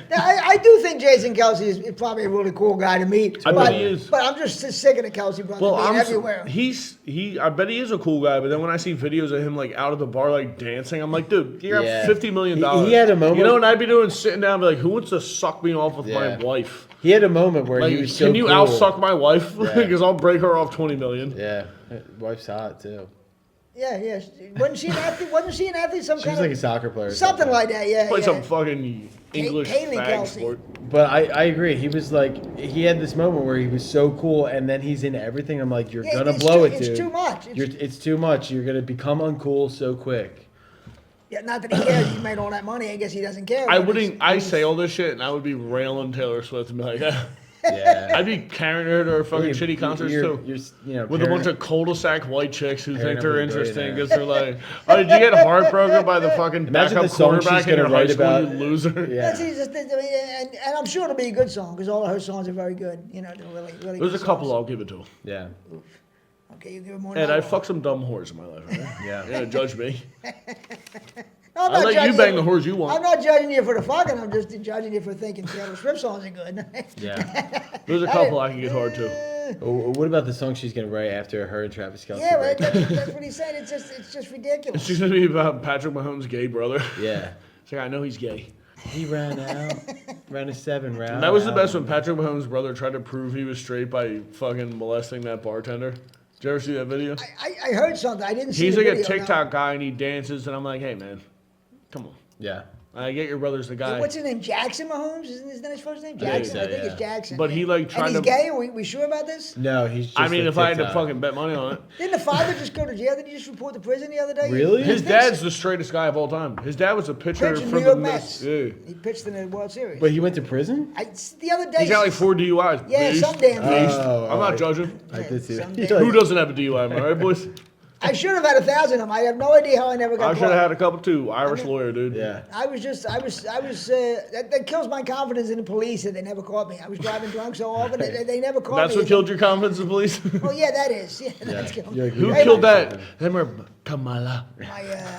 Now, I do think Jason Kelce is probably a really cool guy to meet. I but, bet he is. But I'm just sick of the Kelce brothers Well, being I'm everywhere. I bet he is a cool guy, but then when I see videos of him like out of the bar like dancing, I'm like, dude, you got Yeah. $50 million. He had a moment- You know what I'd be doing? Sitting down, and be like, who wants to suck me off with my Yeah. wife? He had a moment where Like, he was so can you cool. out suck my wife? Yeah. Because I'll break her off $20 million. Yeah. Wife's hot, too. Yeah. Wasn't she an athlete? Wasn't she an athlete? She was like a soccer player. Or something like that. Yeah. Played yeah. some fucking English Kaylee fag Kelce. sport. But I agree. He was like, he had this moment where he was so cool, and then he's into everything. I'm like, you're gonna blow it, dude. It's too much. It's too much. You're gonna become uncool so quick. Yeah, not that he cares. He made all that money. I guess he doesn't care. I but wouldn't. I say all this shit, and I would be railing Taylor Swift and be like, Yeah. I'd be carrying her to her fucking shitty concerts too. With a bunch of cul-de-sac white chicks who think they're interesting because they're like, oh, did you get heartbroken by the fucking Imagine backup the song quarterback she's in your gonna high write school, about. you loser? Yeah. And I'm sure it'll be a good song because all of her songs are very good. You know, they're really, really There's good a couple songs. I'll give it to. Yeah. Okay, you give her more. Ed, than I I fucked some dumb whores in my life. Right? Yeah. Judge me. I'm I'll not let judging you bang the whores you want. I'm not judging you for the fucking. I'm just judging you for thinking Taylor Swift songs are good. Yeah. There's a couple I can get hard to. What about the song she's gonna write after her and Travis Kelce? Yeah, but break? that's what he said. It's just ridiculous. She's gonna be about Patrick Mahomes' gay brother. Yeah. It's like, I know he's gay. He ran a 7 round. And that was the best when Patrick Mahomes' brother tried to prove he was straight by fucking molesting that bartender. Did you ever see that video? I heard something. I didn't see He's the like video, a no. TikTok guy and he dances, and I'm like, hey man, come on. Yeah. I get your brother's the guy. What's his name? Jackson Mahomes? Isn't that his first name? I think Jackson? so, I think yeah. it's Jackson. But he like tried and he's to. gay? Are we sure about this? No, he's just I mean, a if I had to TikTok. fucking bet money on it. Didn't the father just go to jail? Did he just report to prison the other day? Really? His dad's the straightest guy of all time. His dad was a pitcher Pitched in for New the York Mets. Mets. Yeah. He pitched in the World Series. But he went to prison? The other day. He's got like 4 DUIs. Yeah, Beast. some damn thing. I'm not judging. I did see that. someday. Who doesn't have a DUI, am I right, boys? I should have had 1,000 of them. I have no idea how I never got I should have caught. had a couple too. Irish lawyer, dude. Yeah. That kills my confidence in the police that they never caught me. I was driving drunk so often that they never caught That's me. what killed your confidence in the police? Oh, yeah, that is. Yeah, that's killed You're like, Who Hey, killed my- that? Him Kamala.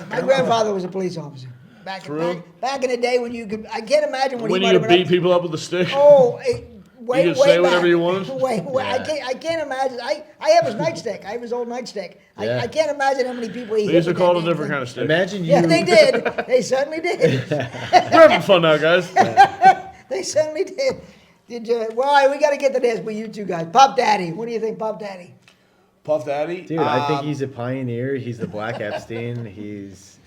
My grandfather was a police officer. Back in the day when you could, I can't imagine when When he you might could have beat people up with a stick? Oh, way, You could way say back. whatever you wanted? Wait, Yeah. I can't imagine. I have his nightstick. I have his old nightstick. Yeah. I can't imagine how many people he They hit used to with call that it a damn different thing. kind of stick. Imagine you. Yeah, they did. They certainly did. We're having fun now, guys. They certainly did. Did you? Well, we got to get to this with you two guys. Pop Daddy. What do you think, Pop Daddy? Puff Daddy? Dude, I think he's a pioneer. He's the Black Epstein. He's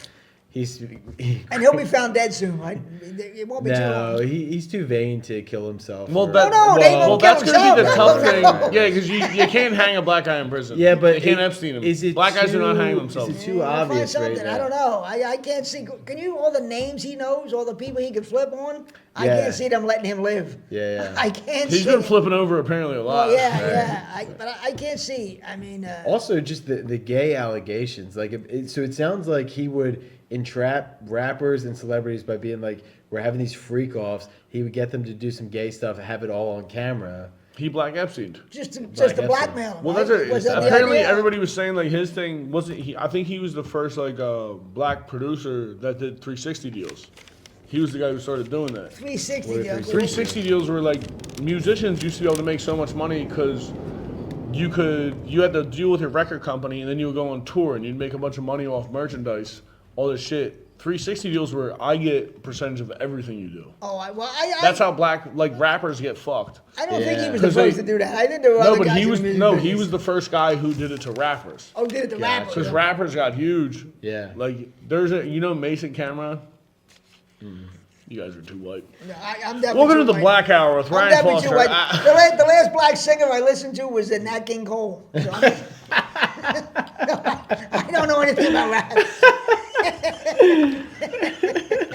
And he'll be found dead soon, right? It won't be too no, long. he's too vain to kill himself. Well, or- that, No, they well, won't that's kill going to be the himself. tough No, thing. no, no. Yeah, because you can't hang a black guy in prison. Yeah, but you can't Epstein him. Is it Black guys do not hang too- themselves. Is it too We'll find obvious right something. now? I don't know. I can't see. Can you all the names he knows, all the people he could flip on? I Yeah. can't see them letting him live. Yeah. I can't He's see. been flipping over apparently a lot. Oh, yeah, Right. yeah. But I can't see. I mean, Also, just the gay allegations. Like, so it sounds like he would entrap rappers and celebrities by being like, we're having these freak offs. He would get them to do some gay stuff, have it all on camera. He black Epstein. just to Epstein. blackmail him. Well, right? that's it. Was that the Apparently, idea? everybody was saying like his thing wasn't. I think he was the first like black producer that did 360 deals. He was the guy who started doing that. 360. What if yeah. 360 deals were like musicians used to be able to make so much money because you had to deal with your record company and then you would go on tour and you'd make a bunch of money off merchandise, all this shit. 360 deals where I get a percentage of everything you do. Oh, That's how black like rappers get fucked. I don't think he Yeah. was the 'Cause they- first to do that. I think there were No, other but guys he in was the music he business. was the first guy who did it to rappers. Oh, did it the Gotcha. rappers? Because rappers got huge. Yeah. Like there's Mason Cameron. You guys are too white. No, I'm definitely Welcome to too the white. Black Hour with I'm Ryan definitely too Foster. white. The last black singer I listened to was Nat King Cole. So I don't know anything about rap.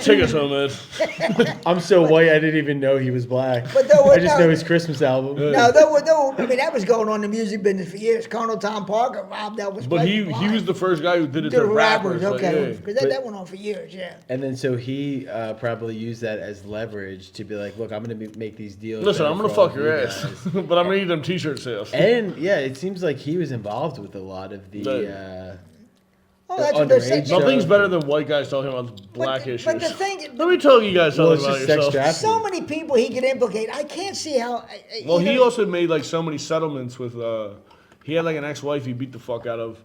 Take us home, Ed. I'm so white, I didn't even know he was black. But there were I just no- know his Christmas album. No, I mean, that was going on in the music business for years. Colonel Tom Parker, Rob Elvis. But he was the first guy who did it to to rappers. like, okay. yeah. Because But- that went on for years, yeah. And then so he probably used that as leverage to be like, look, I'm going to make these deals. Listen, better I'm gonna for all fuck of your you ass, guys. but I'm gonna need them T-shirt sales. And yeah, it seems like he was involved with a lot of the. Oh, that's what they're saying. underage Nothing's show. better than white guys talking about black issues. But the thing, Let me tell you guys Well, something it's about just sex yourself. trafficking. so many people he could implicate. I can't see how. Well, you he know, also made like so many settlements with. He had like an ex-wife he beat the fuck out of,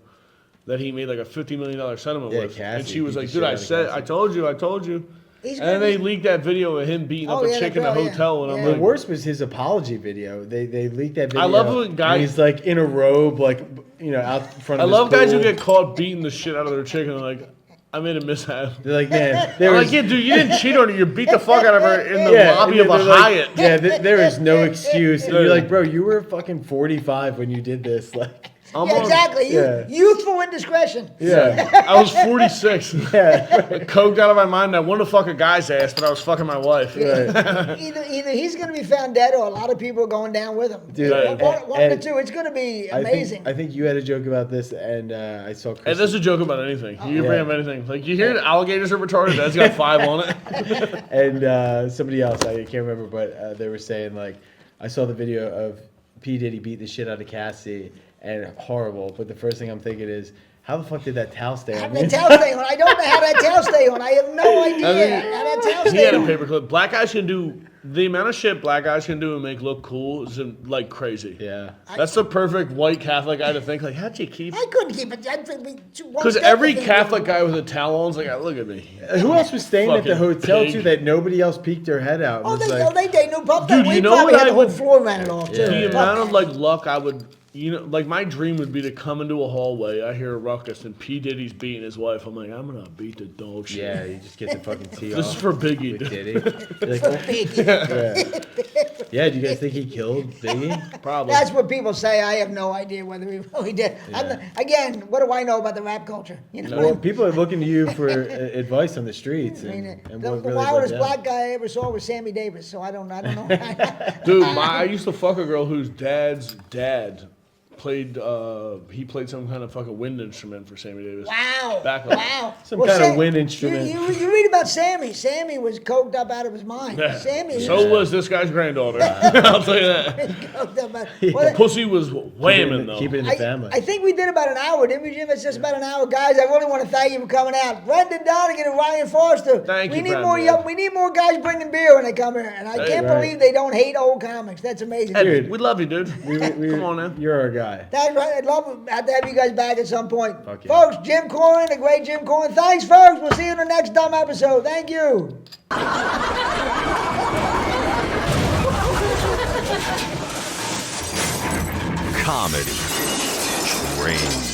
that he made like a $50 million settlement Yeah, with, Cassie, and she was beat like, the "Dude, shit I out of said, Cassie. I told you." He's And gonna then they be- leaked that video of him beating up a yeah, chick in that a girl, yeah. hotel, and I'm Yeah. The like, worst was his apology video. They leaked that video. I love when guys- and he's like in a robe, like out front I of love his guys who pool. get caught beating the shit out of their chick, and they're like, I made a mishap. They're like, man, I'm there was like, yeah, dude, you didn't cheat on her. You beat the fuck out of her in the lobby of a they're like, Hyatt. Yeah, there is no excuse. And you're Yeah. like, bro, you were fucking 45 when you did this. Like, I'm Yeah, on- exactly. Yeah. Youthful indiscretion. yeah, I was 46. yeah, Coked out of my mind. I wanted to fuck a guy's ass, but I was fucking my wife. right. Either he's going to be found dead, or a lot of people are going down with him. Dude, One of the and- two. It's going to be amazing. I think you had a joke about this, and I saw. And this is a joke about anything. You can bring Yeah. up anything. Like, you hear alligators are retarded? That's got 5 on it. And somebody else, I can't remember, but they were saying, like, I saw the video of P. Diddy beat the shit out of Cassie, and horrible. But the first thing I'm thinking is, how the fuck did that towel stay How on did you? that towel stay on? I don't know how that towel stay on. I have no idea I mean, how that towel He stay had a on. paperclip. Black guys can do the amount of shit black guys can do and make look cool is like crazy. Yeah. That's the perfect white Catholic guy to think like, how'd you keep? I couldn't keep it. Because every Catholic guy with a towel on is like, look at me. Who else was staying at the Fucking hotel pig. too that nobody else peeked their head out? Oh, and was they, like, they knew Puff Dude, that. We you know probably what had I the whole would- floor rented off too. The Puff amount of that. like luck I would, like my dream would be to come into a hallway, I hear a ruckus, and P. Diddy's beating his wife. I'm like, I'm gonna beat the dog shit. yeah, you just get the fucking tea This off. is for Biggie. with dude. Diddy. You're like, yeah. Do you guys think he killed Biggie? Probably. That's what people say. I have no idea whether he really did. Again, what do I know about the rap culture? You know, Well, people are looking to you for advice on the streets. I mean, and the what really wildest went down. black guy I ever saw was Sammy Davis. So I don't know. Dude, I used to fuck a girl whose dad's dad played he played some kind of fucking wind instrument for Sammy Davis. Wow. Back up. Wow. Some kind of wind instrument. You read about Sammy. Sammy was coked up out of his mind. Yeah. Sammy So was this guy's granddaughter. I'll tell you that. coked up out. The Well, pussy was whamming though. Keep it in the family. I think we did about an hour, didn't we, Jim? It's just about an hour, guys. I really want to thank you for coming out, Brendan Donegan and Ryan Foster. Thank we you, need Brendan. more young. We need more guys bringing beer when they come here, and I Hey, can't right. believe they don't hate old comics. That's amazing. Hey, Dude. we love you, dude. Come on now. You're our guy. That's right. I'd love to have you guys back at some point. Fuck yeah. Folks, Jim Corrin, the great Jim Corrin. Thanks, folks. We'll see you in the next dumb episode. Thank you. Comedy. Train.